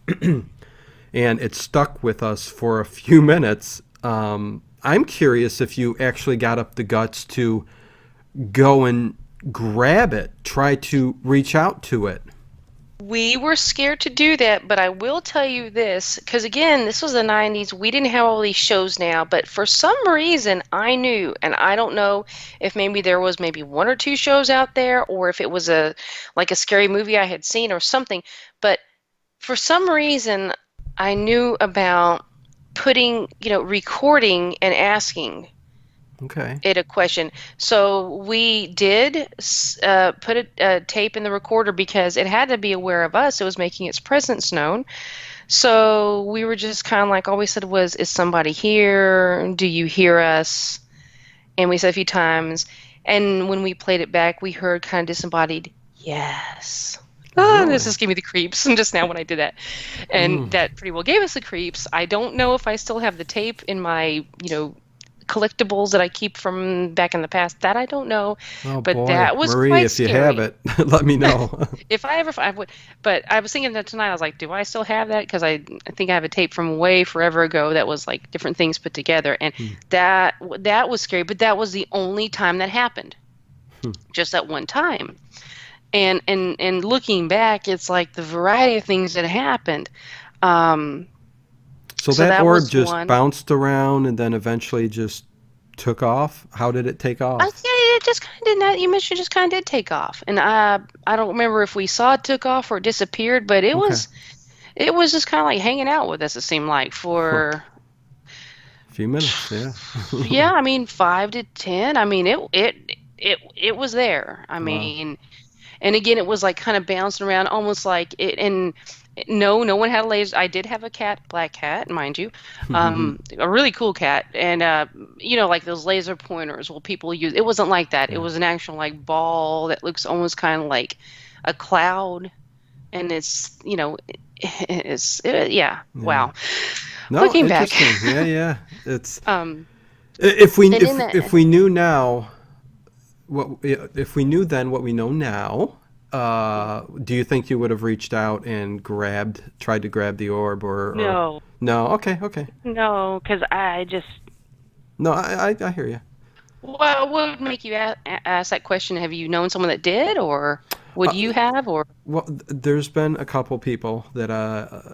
and it stuck with us for a few minutes. I'm curious if you actually got up the guts to go and grab it, try to reach out to it. We were scared to do that, but I will tell you this, because again, this was the 90s. We didn't have all these shows now, but for some reason I knew, and I don't know if maybe there was maybe one or two shows out there, or if it was a like a scary movie I had seen or something, but for some reason I knew about putting, recording and asking Okay. it a question. So we did put a tape in the recorder because it had to be aware of us. It was making its presence known. So we were just kind of like, all we said was, "Is somebody here? Do you hear us?" And we said a few times. And when we played it back, we heard kind of disembodied, "Yes." Ah, this Really? just gave me the creeps just now when I did that. And Mm. that pretty well gave us the creeps. I don't know if I still have the tape in my, collectibles that I keep from back in the past. That I don't know, Oh but boy, that was Marie, quite if you have scary. it, let me know. If I ever, I would. But I was thinking that tonight. I was like, do I still have that? Because I think I have a tape from way forever ago that was like different things put together, and Hmm. that was scary. But that was the only time that happened, Hmm. just that one time. And looking back, it's like the variety of things that happened. Um, So so that that orb was just one. bounced around and then eventually just took off. How did it take I off? think it just kind of did not. You mentioned just kind of did take off, and I don't remember if we saw it took off or it disappeared, but it Okay, was it was just kind of like hanging out with us. It seemed like huh. for A few minutes, yeah. yeah, I mean 5 to 10. I mean it was there. I Wow. mean, and again, it was like kind of bouncing around, almost like it. And no, no one had a laser. I did have a cat, black cat, mind you, a really cool cat, and like those laser pointers. Well, people use. It wasn't like that. It Yeah, was an actual like ball that looks almost kind of like a cloud, and yeah. yeah. Wow. No, Looking back, interesting. Yeah, yeah. It's um, if we and in if that, we knew now what if we knew then what we know now, do you think you would have reached out and tried to grab the orb, or no, no? Okay, okay. no, because I just. No, I hear you. What would make you ask that question? Have you known someone that did, or would Uh, you have, or? well, there's been a couple people that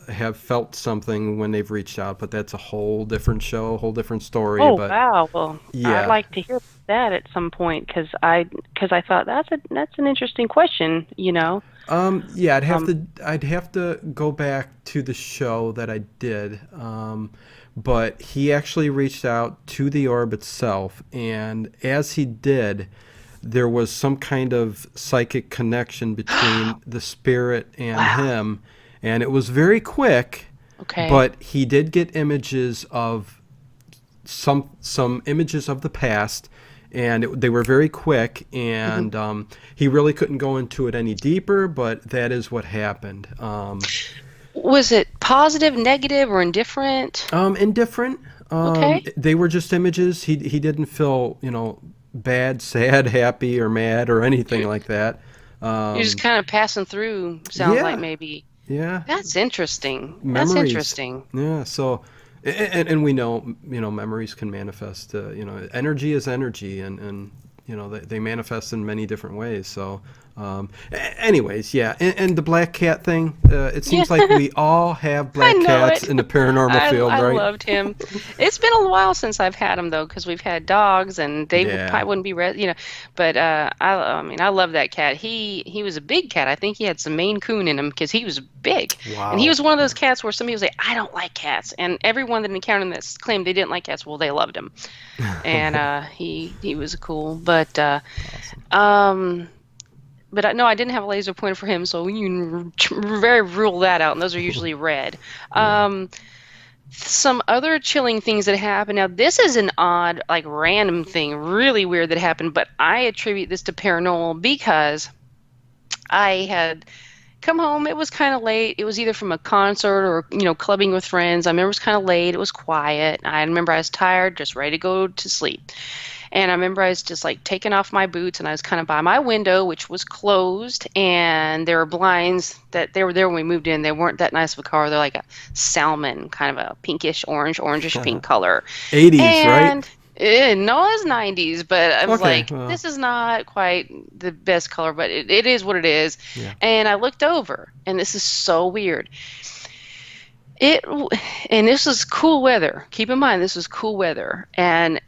have felt something when they've reached out, but that's a whole different show, a whole different story. Oh But wow. Well, I'd yeah, like to hear that at some point because I thought that's an interesting question. yeah, Um. I'd have to go back to the show that I did. But he actually reached out to the orb itself, and as he did, there was some kind of psychic connection between the spirit and Wow. him, and it was very quick. Okay. But he did get images of some images of the past, and they were very quick. Hmm. And he really couldn't go into it any deeper, but that is what happened. Was it positive, negative, or indifferent? Indifferent. Okay. They were just images. He didn't feel bad, sad, happy, or mad or anything like that. You're just Um, kind of passing through. Sounds like yeah, maybe. Yeah, That's interesting. That's memories. interesting. Yeah, so and we know, memories can manifest. Energy is energy, and they manifest in many different ways. So, anyways, yeah, and the black cat thing. It Yeah, seems like we all have I black know cats it. in the paranormal field, I right? loved him. It's been a while since I've had him though, because we've had dogs and they Yeah. probably wouldn't be But I mean, I love that cat. He was a big cat. I think he had some Maine Coon in him because he was big, and he Wow. was one of those Yeah. cats where some people say I don't like cats, and everyone that encountered this claimed they didn't like cats. Well, they loved him, and he was cool. Awesome. Um. No, I didn't have a laser pointer for him, so you can very rule that out, and those are usually red. Yeah. Um, some other chilling things that happen. Now, this is an odd, like random thing, really weird that happened, but I attribute this to paranormal because I had come home. It was kind of late. It was either from a concert or, clubbing with friends. I remember it was kind of late. It was quiet. I remember I was tired, just ready to go to sleep. And I remember I was just like taking off my boots and I was kind of by my window, which was closed, and there were blinds that they were there when we moved in. They weren't that nice of a color. They're like a salmon, kind of a pinkish orange, orangish pink color. 80s, right? And no, it's 90s, but I was Okay. like, Well, this is not quite the best color, but it is what it is. yeah. And I looked over, and this is so weird. It and this was cool weather. Keep in mind, this was cool weather, and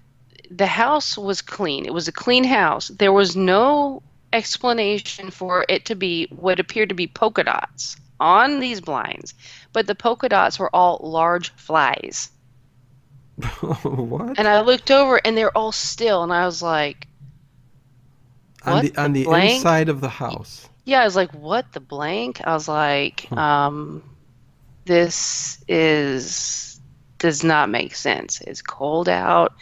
the house was clean. It was a clean house. There was no explanation for it to be what appeared to be polka dots on these blinds, but the polka dots were all large flies. And What? I looked over and they're all still, and I was like, On what the the on the blank? inside of the house. Yeah, I was like, what the blank? I was like, Huh. this is does not make sense. It's cold out.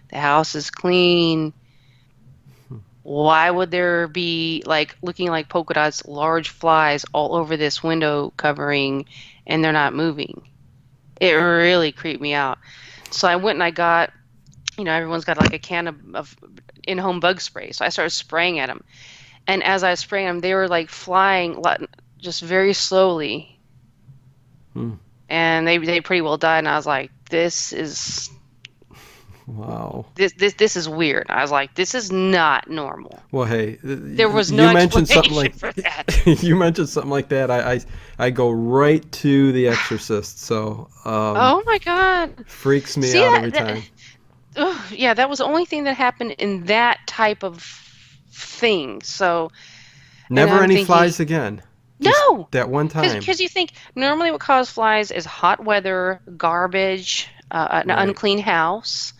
The house is clean. Why would there be like looking like polka dots, large flies all over this window covering and they're not moving? It really creeped me out. So I went and I got, everyone's got like a can of in-home bug spray. So I started spraying at them. And as I was spraying them, they were like flying just very slowly. Hmm. And they pretty well died. And I was like, Wow. this is weird. I was like, this is not normal. Well, hey, There was no you mentioned something explanation like for that. you mentioned something like that. I go right to The Exorcist, so Oh my God. freaks me See out that, every time. yeah, that was the only thing that happened in that type of thing. So, and Never I'm any thinking, flies again. Just no, that one time. because you think normally what causes flies is hot weather, garbage, an Right. unclean house,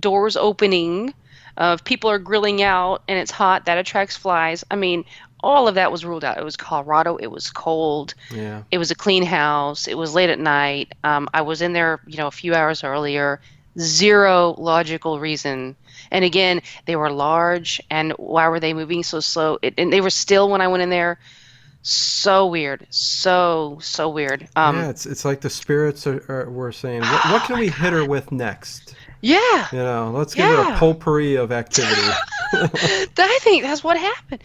doors opening, if people are grilling out and it's hot, that attracts flies. I mean, all of that was ruled out. It was Colorado. It was cold. Yeah. It was a clean house. It was late at night. I was in there, a few hours earlier. Zero logical reason. And again, they were large. And why were they moving so slow? And they were still when I went in there. So weird. So weird. Yeah, it's like the spirits were saying, what Oh can my we hit her God. with next? Yeah. Let's give her a Yeah. potpourri of activity. I think that's what happened.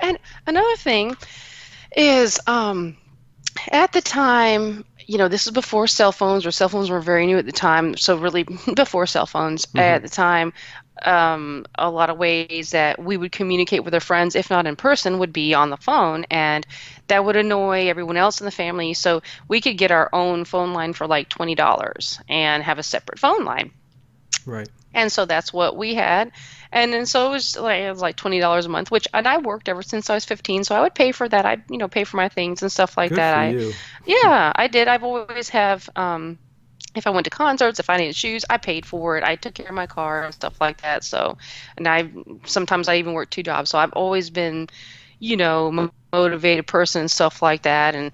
And another thing is, at the time, this is before cell phones, or cell phones were very new at the time. So really, before cell phones Hmm. at the time, a lot of ways that we would communicate with our friends, if not in person, would be on the phone, and that would annoy everyone else in the family. So we could get our own phone line for like $20 and have a separate phone line. Right. And so that's what we had. And then so it was like $20 a month, which and I worked ever since I was 15, so I would pay for that. I pay for my things and stuff like Good that. for you. Yeah, I did. I've always have if I went to concerts, if I needed shoes, I paid for it. I took care of my car and stuff like that. So, and sometimes I even worked two jobs. So I've always been, motivated person and stuff like that. And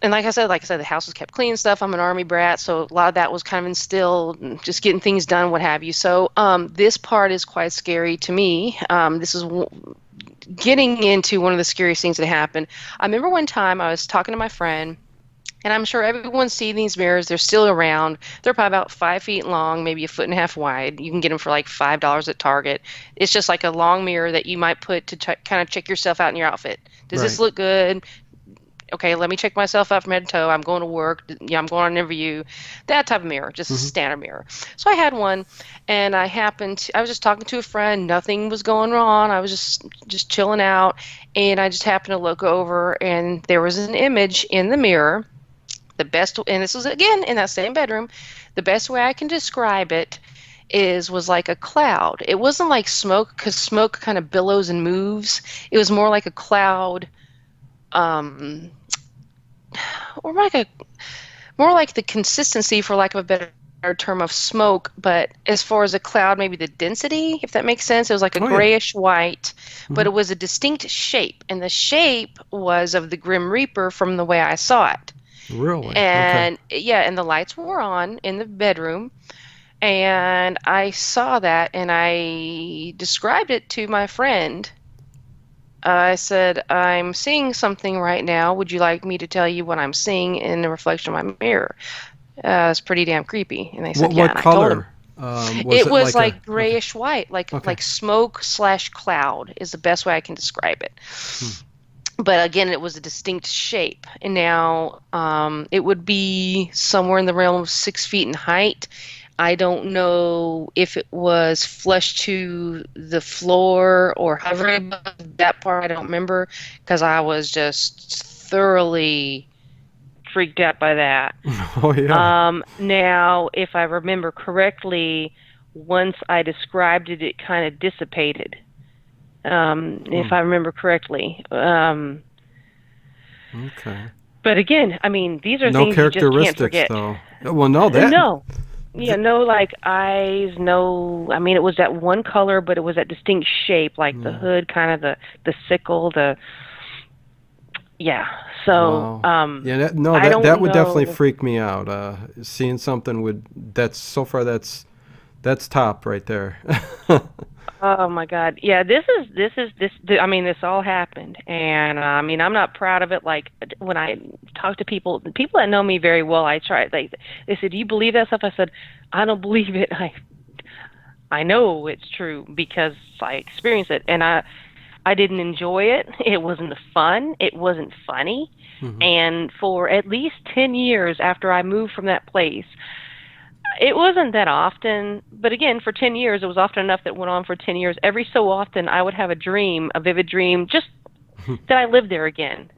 like I said, the house was kept clean and stuff. I'm an army brat, so a lot of that was kind of instilled, and just getting things done, what have you. So this part is quite scary to me. This is getting into one of the scariest things that happened. I remember one time I was talking to my friend, and I'm sure everyone's seen these mirrors. They're still around. They're probably about 5 feet long, maybe a foot and a half wide. You can get them for like $5 at Target. It's just like a long mirror that you might put to kind of check yourself out in your outfit. Does this Right. look good? okay, let me check myself out from head to toe. I'm going to work. I'm going on an interview. That type of mirror, just a Mm-hmm. standard mirror. So I had one, and I was just talking to a friend. Nothing was going on. I was just chilling out, and I just happened to look over, and there was an image in the mirror. And this was again in that same bedroom. The best way I can describe it was like a cloud. It wasn't like smoke, because smoke kind of billows and moves. It was more like a cloud, um, or more like the consistency, for lack of a better term, of smoke. But as far as a cloud, maybe the density, if that makes sense, it was like a Oh yeah. grayish white, Mm-hmm. but it was a distinct shape, and the shape was of the Grim Reaper from the way I saw it. Really? Okay. And yeah, and the lights were on in the bedroom, and I saw that, and I described it to my friend. I said, I'm seeing something right now. Would you like me to tell you what I'm seeing in the reflection of my mirror? It's pretty damn creepy. And they said, yeah. What And I told him color? Was it it was like a? like Okay. grayish white, Okay. like smoke slash cloud is the best way I can describe it. Hmm. But again, it was a distinct shape. And now it would be somewhere in the realm of 6 feet in height. I don't know if it was flush to the floor or hovering above. That part I don't remember, because I was just thoroughly freaked out by that. Oh yeah. Now, if I remember correctly, once I described it, it kind of dissipated. Hmm. If I remember correctly. Okay. But again, I mean, these are No things you just can't characteristics forget. though. Well, no, No. Yeah, th- no like eyes, no, I mean, it was that one color, but it was that distinct shape, like the hmm. hood, kind of the sickle, yeah. So, Wow. Yeah, I that don't would definitely know. freak me out. Seeing something would that's so far that's top right there. Oh my God. Yeah, I mean, this all happened. And I mean, I'm not proud of it. Like, when I talk to people, the people that know me very well, they said, "Do you believe that stuff?" I said, "I don't believe it. I know it's true because I experienced it, and I didn't enjoy it. It wasn't fun. It wasn't funny. Hmm. And for at least 10 years after I moved from that place, it wasn't that often, but again, for 10 years, it was often enough that went on for 10 years. Every so often, I would have a vivid dream, just that I lived there again.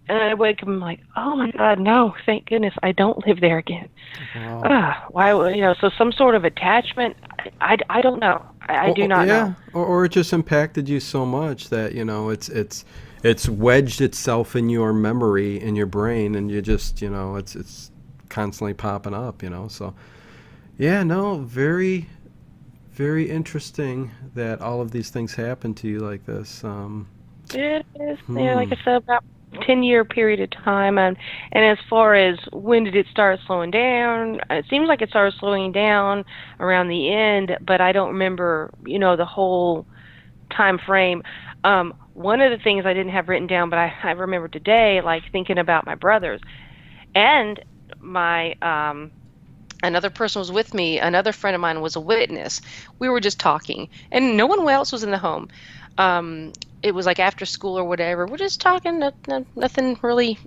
And I wake up and I'm like, oh my God, no, thank goodness I don't live there again. Wow. Why, so some sort of attachment, I don't know. I do not Yeah, know. or it just impacted you so much that it's wedged itself in your memory in your brain, and you just it's constantly popping up. So yeah, no, very very interesting that all of these things happen to you like this. It is, yeah, like Hmm. I said, about 10-year period of time. And as far as when did it start slowing down, it seems like it started slowing down around the end, but I don't remember, the whole time frame. One of the things I didn't have written down, but I remember today, like thinking about my brothers and my another person was with me. Another friend of mine was a witness. We were just talking, and no one else was in the home. Um, it was like after school or whatever. We're just talking, nothing really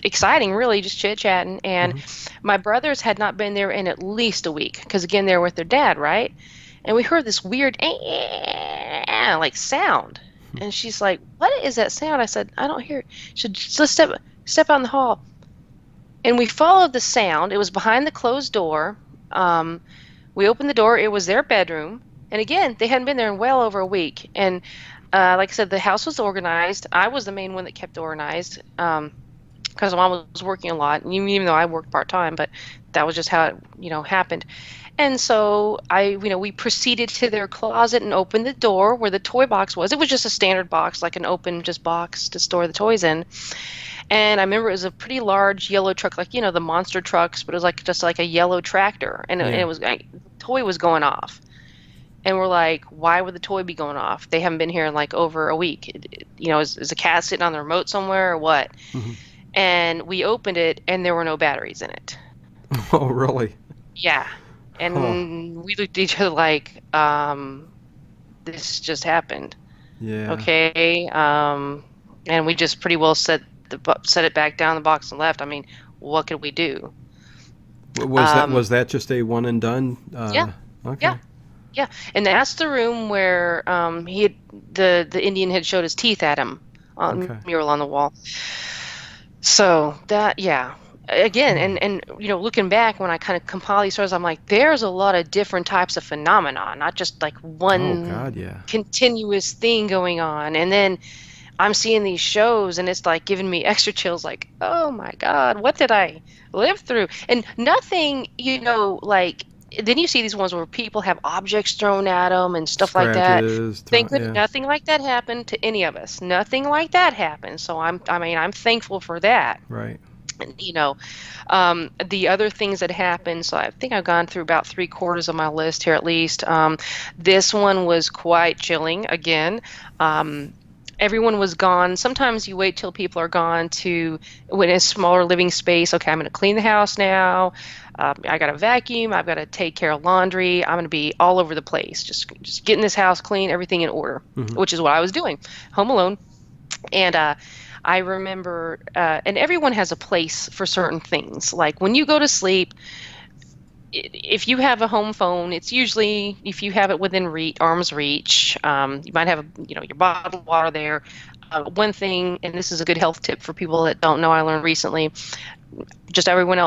exciting, really, just chit chatting. And Hmm. my brothers had not been there in at least a week, because again, they're with their dad, right? And we heard this weird like sound. And she's like, "What is that sound?" I said, "I don't hear it." She said, "Just let's step out in the hall." And we followed the sound. It was behind the closed door. Um, we opened the door. It was their bedroom. And again, they hadn't been there in well over a week. And like I said, the house was organized. I was the main one that kept organized, because mom was working a lot, even though I worked part-time, but that was just how it, happened. And so we proceeded to their closet and opened the door where the toy box was. It was just a standard box, like an open just box to store the toys in. And I remember it was a pretty large yellow truck, like, the monster trucks, but it was like just like a yellow tractor. And Yeah. it was like, the toy was going off. And we're like, why would the toy be going off? They haven't been here in like over a week. Is a cat sitting on the remote somewhere or what? Hmm. And we opened it, and there were no batteries in it. Oh, really? Yeah. Huh. And we looked at each other like, this just happened. Yeah. Okay. And we just pretty well set set it back down the box and left. I mean, what could we do? Was that just a one and done? Yeah, Okay. yeah, yeah. And that's the room where he had the Indian had showed his teeth at him on Okay. mural on the wall. So that, yeah. Again, and looking back when I kind of compile these stories, I'm like, there's a lot of different types of phenomena, not just like Oh one God, yeah. continuous thing going on. And then I'm seeing these shows and it's like giving me extra chills, like, oh my God, what did I live through? And nothing, like, then you see these ones where people have objects thrown at them and stuff like that. Scratches. Thankfully, Yeah. nothing like that happened to any of us. Nothing like that happened. So I'm thankful for that. Right. And, the other things that happened, so I think I've gone through about 3/4 of my list here at least. This one was quite chilling again. Everyone was gone. Sometimes you wait till people are gone when it's a smaller living space. Okay, I'm going to clean the house now. I got to vacuum. I've got to take care of laundry. I'm going to be all over the place. Just getting this house clean, everything in order, which is what I was doing, home alone. And I remember, and everyone has a place for certain things. Like when you go to sleep, if you have a home phone, it's usually, if you have it within arm's reach, you might have your bottled water there. One thing, and this is a good health tip for people that don't know, I learned recently,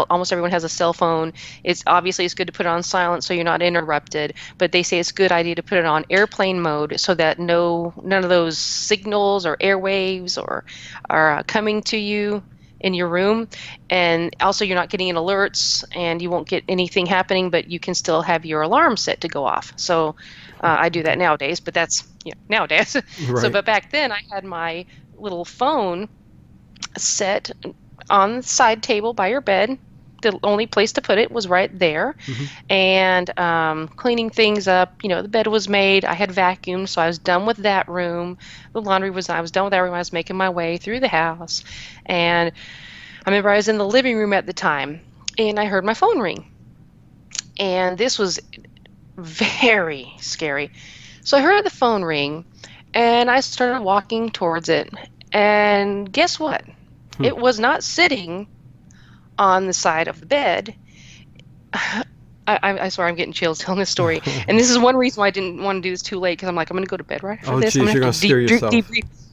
almost everyone has a cell phone. It's good to put it on silent so you're not interrupted, but they say it's a good idea to put it on airplane mode so that none of those signals or airwaves are coming to you in your room. And also you're not getting any alerts and you won't get anything happening, but you can still have your alarm set to go off. So I do that nowadays, but that's nowadays. Right. So, but back then I had my little phone set on the side table by your bed. The only place to put it was right there. And cleaning things up, the bed was made. I had vacuumed, so I was done with that room. The laundry I was done with that room. I was making my way through the house. And I remember I was in the living room at the time, and I heard my phone ring. And this was very scary. So I heard the phone ring, and I started walking towards it. And guess what? It was not sitting on the side of the bed. I swear I'm getting chills telling this story. And this is one reason why I didn't want to do this too late, because I'm like, I'm going to go to bed right after this. Geez, you're going to scare yourself.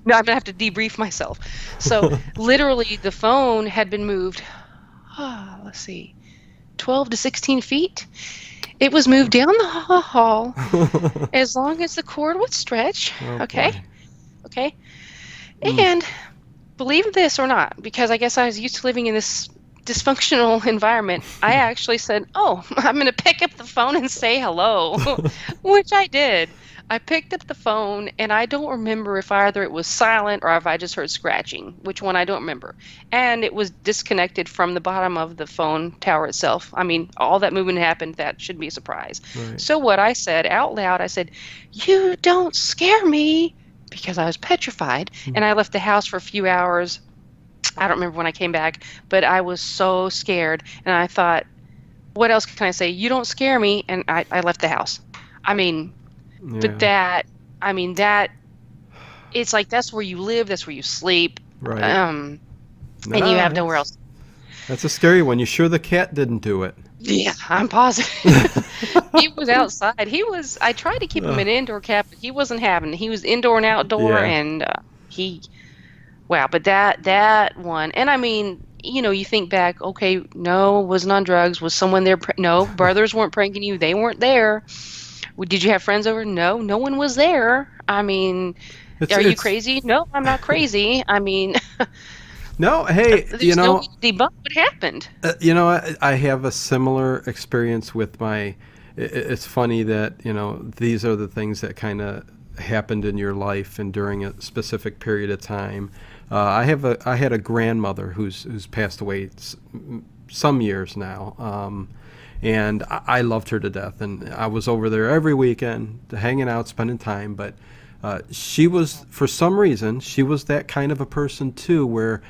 No, I'm going to have to debrief myself. So literally the phone had been moved, let's see, 12 to 16 feet. It was moved down the hall as long as the cord would stretch. Okay. Boy. Okay. And believe this or not, because I guess I was used to living in this dysfunctional environment, I actually said, oh, I'm going to pick up the phone and say hello, which I did. I picked up the phone, and I don't remember if either it was silent or if I just heard scratching, which one I don't remember. And it was disconnected from the bottom of the phone tower itself. I mean, all that movement happened. That should be a surprise. Right. So what I said out loud, I said, you don't scare me, because I was petrified. And I left the house for a few hours. I don't remember when I came back, but I was so scared. And I thought, what else can I say? You don't scare me. And I left the house. I mean, but that, it's like, that's where you live. That's where you sleep. Right. And you have nowhere else. That's a scary one. You sure the cat didn't do it? Yeah, I'm positive. He was outside. I tried to keep him an indoor cat, but he wasn't having it. He was indoor and outdoor, and wow. But that one, and I mean, you think back, okay, no, wasn't on drugs. Was someone there? No, brothers weren't pranking you. They weren't there. Did you have friends over? No, no one was there. I mean, are you crazy? No, I'm not crazy. I mean... No, hey, there's no way to debunk what happened. I have a similar experience with it's funny that, these are the things that kind of happened in your life and during a specific period of time. I had a grandmother who's passed away some years now. And I loved her to death, and I was over there every weekend, hanging out, spending time. But she was, for some reason, she was that kind of a person too, where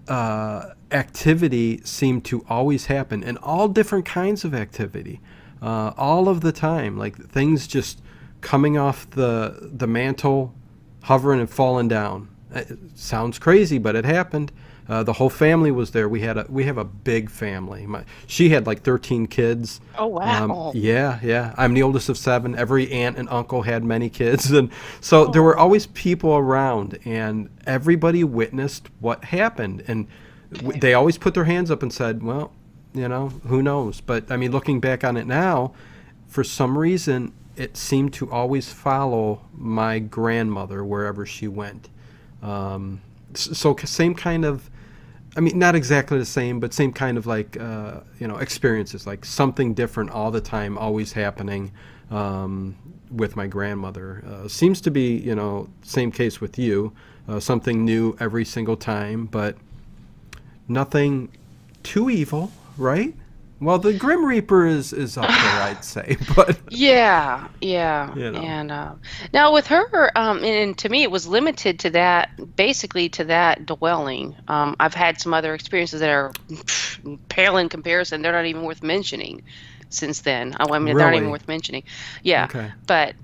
activity seemed to always happen, and all different kinds of activity, all of the time, like things just coming off the mantle, hovering and falling down. It sounds crazy, but it happened. The whole family was there. We have a big family. She had like 13 kids. Oh, wow. Yeah. I'm the oldest of 7. Every aunt and uncle had many kids, and so there were Oh, always people around, and everybody witnessed what happened. And okay. they always put their hands up and said, "Well, who knows?" But I mean, looking back on it now, for some reason, it seemed to always follow my grandmother wherever she went. So same kind of, I mean, not exactly the same, but same kind of like, experiences, like something different all the time, always happening with my grandmother. Seems to be, same case with you, something new every single time, but nothing too evil, right? Well, the Grim Reaper is up there, I'd say, but Yeah, yeah. you know, And now with her, and to me, it was limited to that, basically to that dwelling. I've had some other experiences that are pale in comparison. They're not even worth mentioning since then. Oh, I mean, they're not even really, worth mentioning. Yeah, okay. but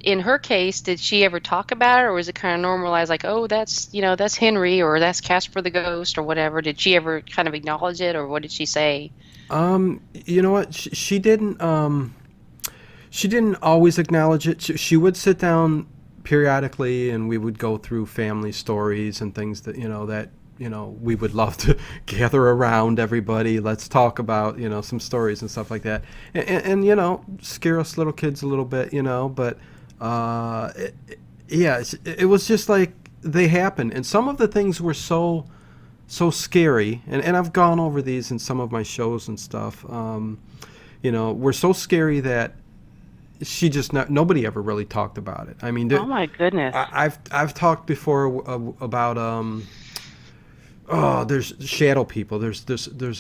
in her case, did she ever talk about it, or was it kind of normalized, like, oh, that's Henry, or that's Casper the ghost, or whatever? Did she ever kind of acknowledge it, or what did she say? You know what? She didn't always acknowledge it. She would sit down periodically, and we would go through family stories and things that we would love to gather around everybody. Let's talk about some stories and stuff like that, and scare us little kids a little bit, But yeah, it was just like they happened, and some of the things were so scary, and I've gone over these in some of my shows and stuff. Were so scary that nobody ever really talked about it. I mean, Oh my goodness. I've talked before about there's shadow people. There's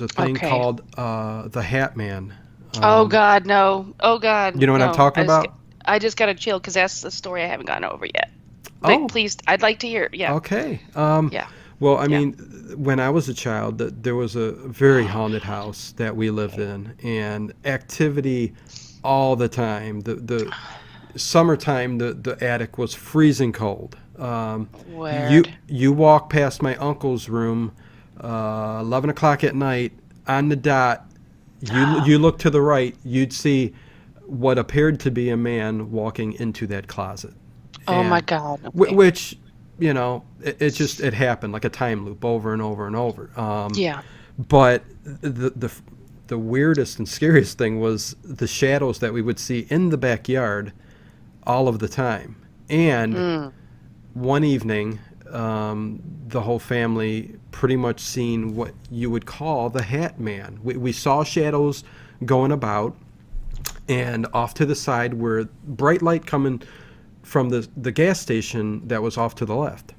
a thing Okay. called the Hat Man. Oh Um, God, no. Oh God, you know what I'm no. talking about? I just got to chill because that's the story I haven't gotten over yet. But Oh, please, I'd like to hear it. Yeah, okay. yeah, Well, I yeah. mean, when I was a child, there was a very haunted house that we lived in, and activity all the time. The summertime, the attic was freezing cold. You Word. you walk past my uncle's room, 11 o'clock at night on the dot. You look to the right, you'd see what appeared to be a man walking into that closet, Oh my and God. Okay. which it happened like a time loop over and over and over. Yeah. But the weirdest and scariest thing was the shadows that we would see in the backyard all of the time. And Mm. one evening, the whole family pretty much seen what you would call the Hat Man. We saw shadows going about, and off to the side were bright light coming from the gas station that was off to the left.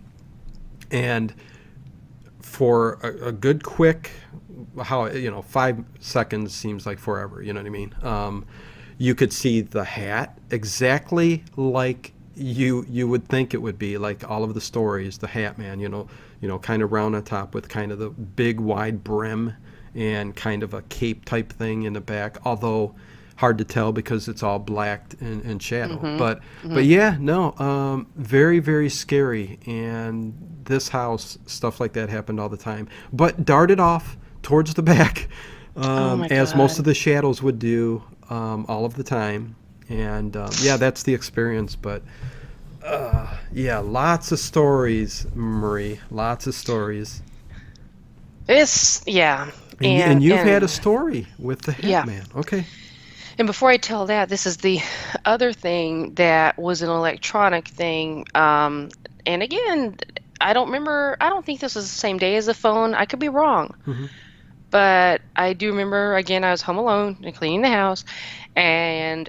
And for a good quick, 5 seconds seems like forever, you know what I mean? You could see the hat exactly like you would think it would be, like all of the stories, the Hat Man, kind of round on top with kind of the big wide brim and kind of a cape type thing in the back, although hard to tell because it's all black and shadow. Mhm. But Mhm. yeah, no, very, very scary. And this house, stuff like that happened all the time, but darted off towards the back, Oh my as most of God. the shadows would do, all of the time. And yeah, that's the experience. But yeah, lots of stories, Marie, lots of stories. Yeah, And you've had a and story with the Hat yeah. Man. Okay. And before I tell that, this is the other thing that was an electronic thing. And again, I don't remember. I don't think this was the same day as the phone. I could be wrong. Hmm. But I do remember, again, I was home alone and cleaning the house, and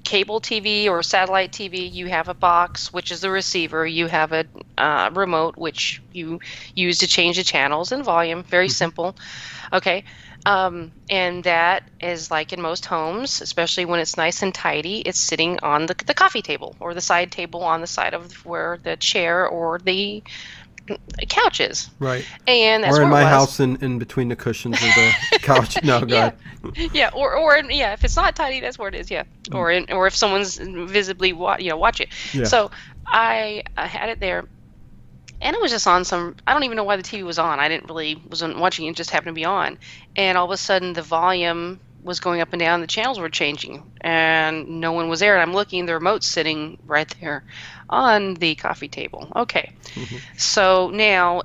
cable TV or satellite TV, you have a box, which is the receiver. You have a remote, which you use to change the channels and volume. Very Hmm. simple. Okay. And that is like in most homes, especially when it's nice and tidy, it's sitting on the coffee table or the side table on the side of where the chair or the couch is. Right. And that's Or in where it my was. house, in between the cushions of the couch. No, Yeah. God. Yeah, yeah, if it's not tidy, that's where it is. Yeah, or if someone's visibly watch it. Yeah. So I had it there, and it was just on some. I don't even know why the TV was on. I didn't really wasn't watching it. It just happened to be on, and all of a sudden the volume was going up and down. The channels were changing, and no one was there. And I'm looking. The remote's sitting right there on the coffee table. Okay, Mhm. so now,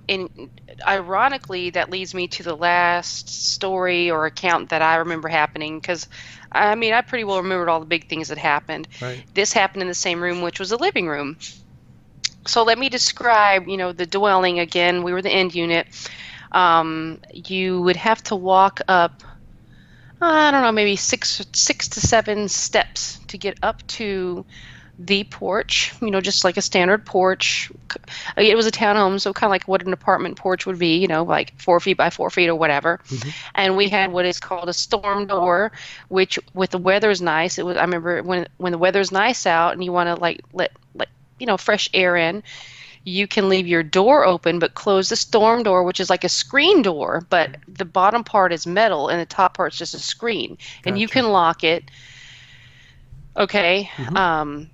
ironically, that leads me to the last story or account that I remember happening, because I mean, I pretty well remembered all the big things that happened. Right. This happened in the same room, which was the living room. So let me describe, the dwelling again. We were the end unit. You would have to walk up, I don't know, maybe six to seven steps to get up to the porch, just like a standard porch. It was a townhome, so kind of like what an apartment porch would be, like 4 feet by 4 feet or whatever. Mhm. And we had what is called a storm door, which, with the weather's nice, I remember when the weather's nice out and you want to let fresh air in, you can leave your door open but close the storm door, which is like a screen door, but the bottom part is metal and the top part's just a screen, and you Gotcha. can lock it. Okay. Mhm.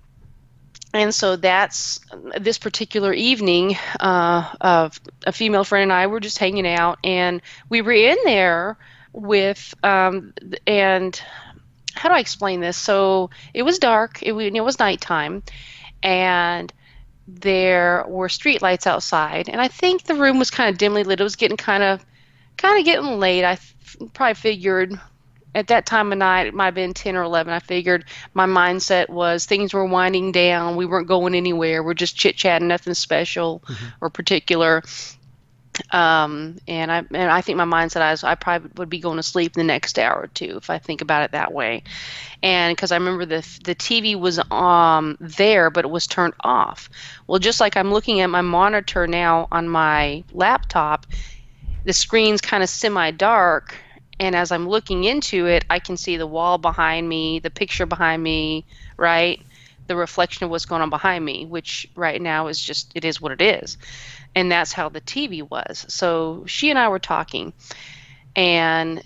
And so that's this particular evening. Of a female friend and I were just hanging out, and we were in there with and how do I explain this? So it was dark. It was nighttime, and there were street lights outside, and I think the room was kind of dimly lit. It was getting kind of getting late. Probably figured at that time of night, it might have been 10 or 11. I figured my mindset was things were winding down. We weren't going anywhere. We're just chit-chatting, nothing special Mhm. or particular. And I think my mindset is I probably would be going to sleep the next hour or two if I think about it that way. And because I remember the TV was there, but it was turned off. Well, just like I'm looking at my monitor now on my laptop, the screen's kind of semi-dark, and as I'm looking into it, I can see the wall behind me, the picture behind me, right? The reflection of what's going on behind me, which right now it is what it is. And that's how the TV was. So she and I were talking, and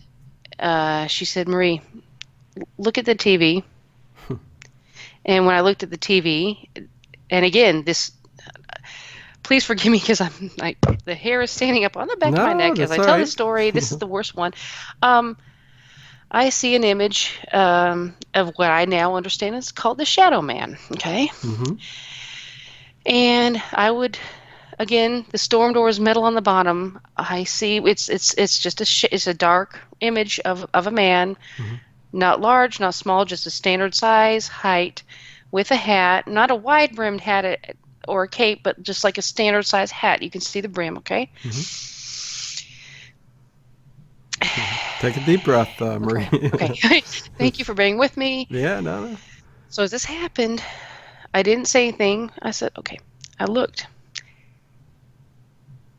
she said, Marie, look at the TV. And when I looked at the TV, and again, please forgive me because I'm like, the hair is standing up on the back of my No, neck as that's I all tell this right. story. This is the worst one. I see an image of what I now understand is called the Shadow Man. Okay. Mhm. And I would, again, the storm door is metal on the bottom. I see it's just it's a dark image of a man, Mhm. not large, not small, just a standard size, height, with a hat, not a wide brimmed hat or a cape, but just like a standard size hat. You can see the brim, okay? Mhm. Mhm. Take a deep breath, Marie. Okay. Okay. Thank you for being with me. Yeah, no, no. So as this happened, I didn't say anything. I said, okay. I looked.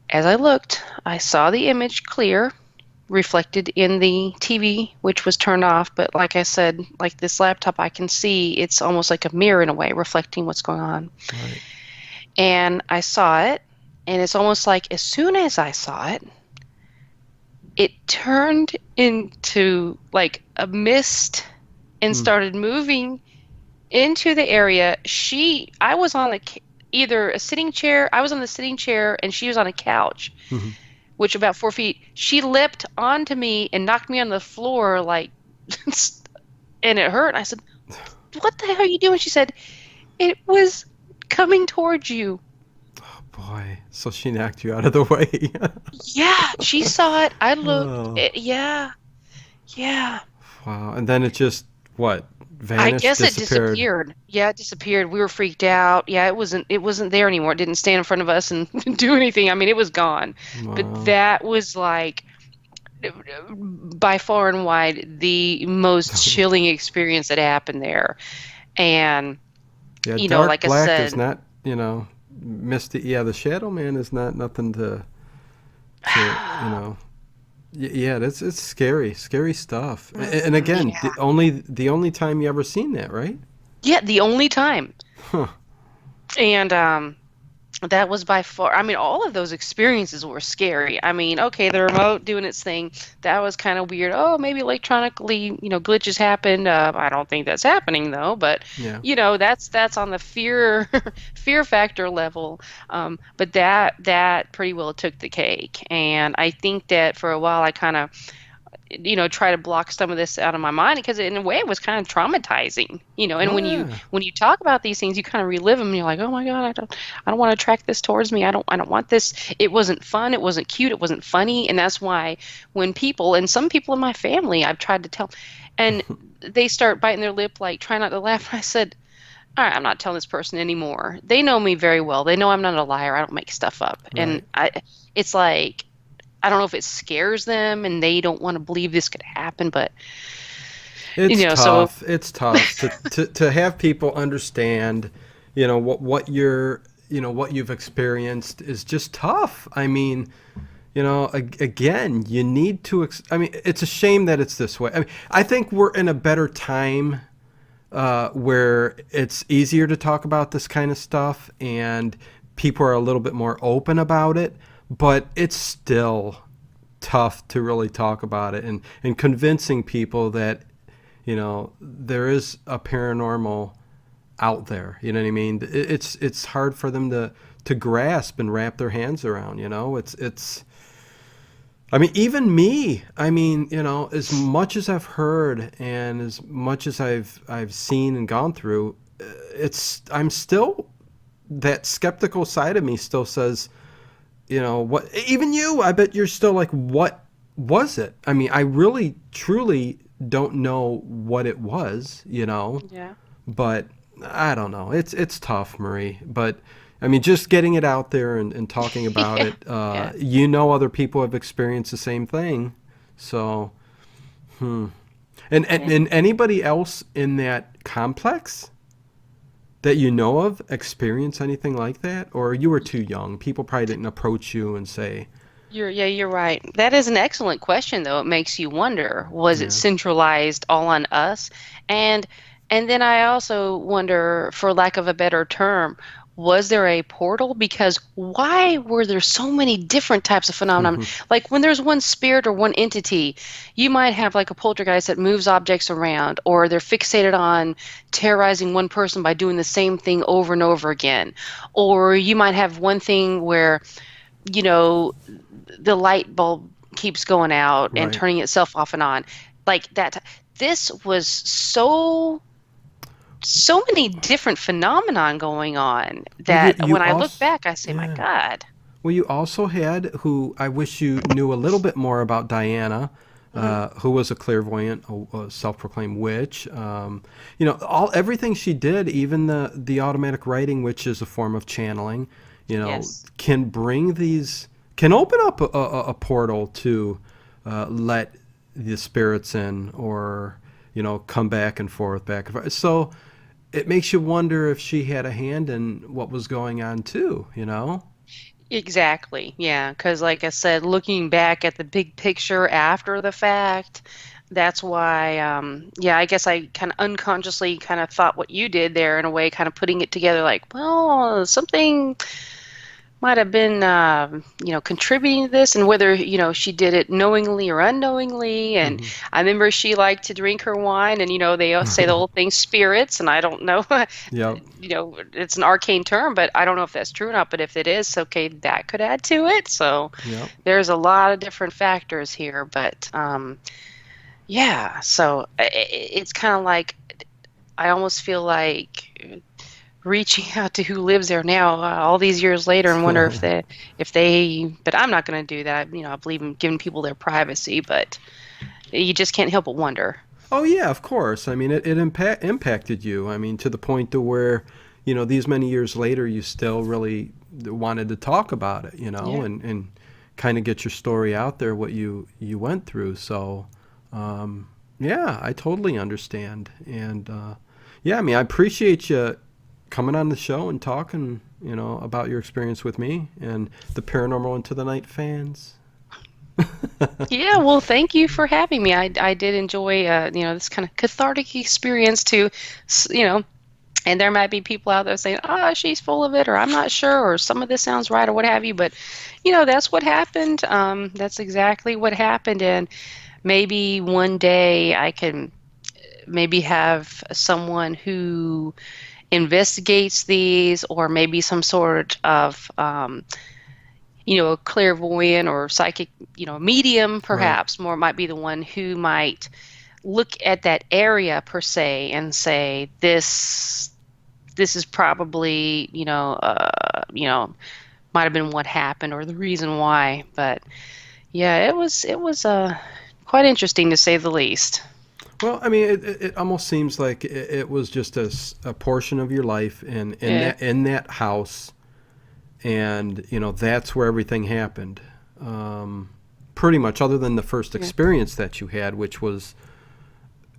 As I looked, I saw the image clear, reflected in the TV, which was turned off. But like I said, like this laptop, I can see it's almost like a mirror in a way, reflecting what's going on. Right. And I saw it, and it's almost like as soon as I saw it, it turned into like a mist and Mm. started moving into the area. I was on either a sitting chair. I was on the sitting chair, and she was on a couch, Mhm. which about 4 feet. She leapt onto me and knocked me on the floor, like, and it hurt. I said, "What the hell are you doing?" She said, "It was coming towards you." Oh boy. So she knocked you out of the way. Yeah, she saw it. I looked. Oh. Yeah, yeah. Wow. And then it just what? I Vanished, guess it disappeared. disappeared. Yeah, it disappeared. We were freaked out. Yeah, it wasn't there anymore. It didn't stand in front of us and do anything. I mean, it was gone. But Wow. that was like by far and wide the most chilling experience that happened there. And Yeah, dark like I black is said, not, misty. Yeah, the Shadow Man is not nothing to. Yeah, it's scary, scary stuff. And again, yeah, the only time you ever seen that, right? yeah, the only time. Huh. And That was by far, I mean, all of those experiences were scary. I mean, okay, the remote doing its thing, that was kind of weird. Oh, maybe electronically, glitches happened. I don't think that's happening though, but Yeah. that's on the fear fear factor level. But that pretty well took the cake. And I think that for a while I kind of try to block some of this out of my mind because in a way it was kind of traumatizing, and Oh when you yeah. when you talk about these things, you kind of relive them and you're like, oh my God, I don't want to attract this towards me. I don't want this. It wasn't fun, it wasn't cute, it wasn't funny. And that's why when people, and some people in my family, I've tried to tell, and they start biting their lip, like try not to laugh. I said, all right, I'm not telling this person anymore. They know me very well. They know I'm not a liar. I don't make stuff up. And Right. it's like, I don't know if it scares them and they don't want to believe this could happen, but It's so tough. It's tough to have people understand, what you're, what you've experienced is just tough. I mean, again, you need to. I mean, it's a shame that it's this way. I mean, I think we're in a better time where it's easier to talk about this kind of stuff and people are a little bit more open about it, but it's still tough to really talk about it and convincing people that there is a paranormal out there. You know what I mean? It's hard for them to grasp and wrap their hands around. It's. I mean, even me. I mean, as much as I've heard and as much as I've seen and gone through, I'm still that skeptical side of me still says, what? Even you, I bet you're still like, what was it? I mean, I really truly don't know what it was, yeah. but I don't know. It's tough, Marie. But I mean, just getting it out there and talking about Yeah. it. Yeah. Other people have experienced the same thing. So, Yeah. and anybody else in that complex that you know of experience anything like that, or you were too young? People probably didn't approach you and say, You're right. That is an excellent question, though. It makes you wonder, was it yeah. centralized all on us? And and then I also wonder, for lack of a better term, was there a portal? Because why were there so many different types of phenomenon? Like when there's one spirit or one entity, you might have like a poltergeist that moves objects around, or they're fixated on terrorizing one person by doing the same thing over and over again. Or you might have one thing where you know the light bulb keeps going out and Right. turning itself off and on like that. This was so many different phenomenon going on Well, that you when I look also, back I say, my yeah. God. Well, you also had who I wish you knew a little bit more about Diana, Hmm. who was a clairvoyant, a self-proclaimed witch. All everything she did, even the automatic writing, which is a form of channeling, Yes. can bring can open up a portal to let the spirits in, or come back and forth, back and forth. So it makes you wonder if she had a hand in what was going on too. Exactly. Yeah, because like I said, looking back at the big picture after the fact, that's why yeah, I guess I kind of unconsciously kind of thought what you did there in a way, kind of putting it together like, well, something might have been contributing to this, and whether she did it knowingly or unknowingly. And Hmm. I remember she liked to drink her wine, and they all say the whole thing spirits, and I don't know. Yep. It's an arcane term, but I don't know if that's true or not. But if it is, okay, that could add to it. So Yep. there's a lot of different factors here. But yeah, so it's kind of like, I almost feel like reaching out to who lives there now, all these years later, and wonder if they but I'm not going to do that. I believe in giving people their privacy, but you just can't help but wonder. Oh yeah, of course. I mean, it impacted you. I mean, to the point to where, these many years later, you still really wanted to talk about it, Yeah. and kind of get your story out there, what you went through. So, yeah, I totally understand. And yeah, I mean, I appreciate you coming on the show and talking, about your experience with me and the Paranormal Into the Night fans. Yeah, well, thank you for having me. I did enjoy this kind of cathartic experience to, s- you know, And there might be people out there saying, "Oh, she's full of it," or "I'm not sure," or "Some of this sounds right," or what have you. But, that's what happened. That's exactly what happened. And maybe one day I can maybe have someone who investigates these, or maybe some sort of, a clairvoyant or psychic, medium, Right. perhaps more might be the one who might look at that area per se and say, this is probably, might have been what happened or the reason why. But yeah, it was quite interesting to say the least. Well, I mean, it almost seems like it was just a portion of your life Yeah. in that house, and that's where everything happened. Pretty much, other than the first Yeah. experience that you had, which was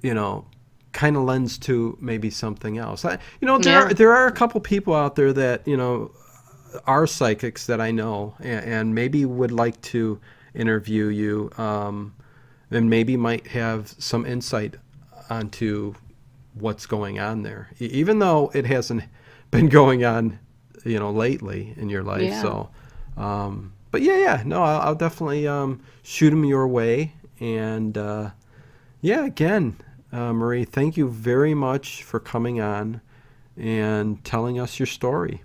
you know kind of lends to maybe something else. Yeah. There are a couple people out there that are psychics that I know, and maybe would like to interview you, and maybe might have some insight onto what's going on there, even though it hasn't been going on, lately in your life. Yeah. So, but yeah, no, I'll definitely shoot them your way, and yeah, again, Marie, thank you very much for coming on and telling us your story.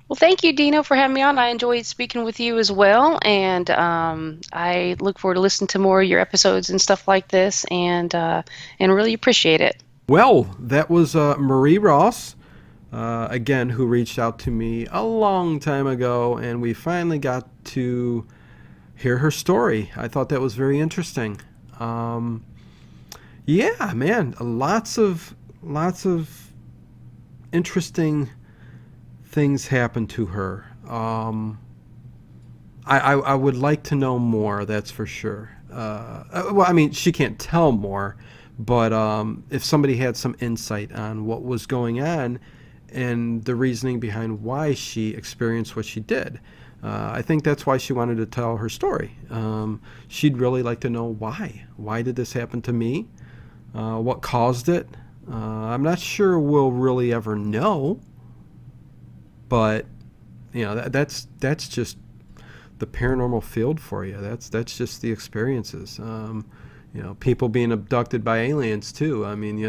Well, thank you, Dino, for having me on. I enjoyed speaking with you as well, and I look forward to listening to more of your episodes and stuff like this, and really appreciate it. Well, that was Marie Ross, again, who reached out to me a long time ago, and we finally got to hear her story. I thought that was very interesting. Um, yeah, man, lots of interesting things happened to her. I would like to know more. That's for sure. Well, I mean, she can't tell more, but if somebody had some insight on what was going on and the reasoning behind why she experienced what she did, I think that's why she wanted to tell her story. She'd really like to know why. Why did this happen to me? What caused it? I'm not sure we'll really ever know, but that's just the paranormal field for you. That's just the experiences. People being abducted by aliens too. I mean,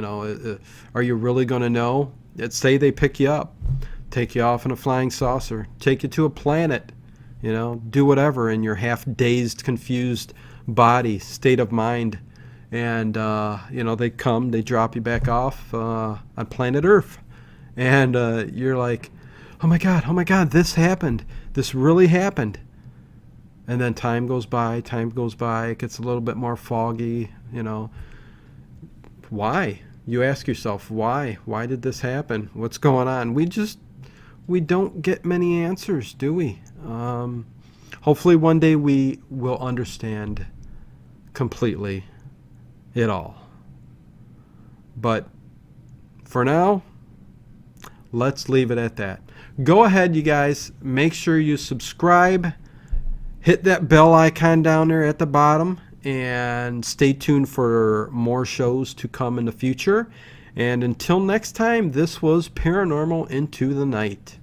are you really going to know? Let's say they pick you up, take you off in a flying saucer, take you to a planet, do whatever in your half dazed, confused body, state of mind, and they drop you back off on planet Earth, and you're like, oh my God, this happened, this really happened. And then time goes by, it gets a little bit more foggy. Why? You ask yourself, why? Why did this happen? What's going on? We don't get many answers, do we? Hopefully one day we will understand completely it all. But for now, let's leave it at that. Go ahead, you guys. Make sure you subscribe. Hit that bell icon down there at the bottom, and stay tuned for more shows to come in the future. And until next time, this was Paranormal Into the Night.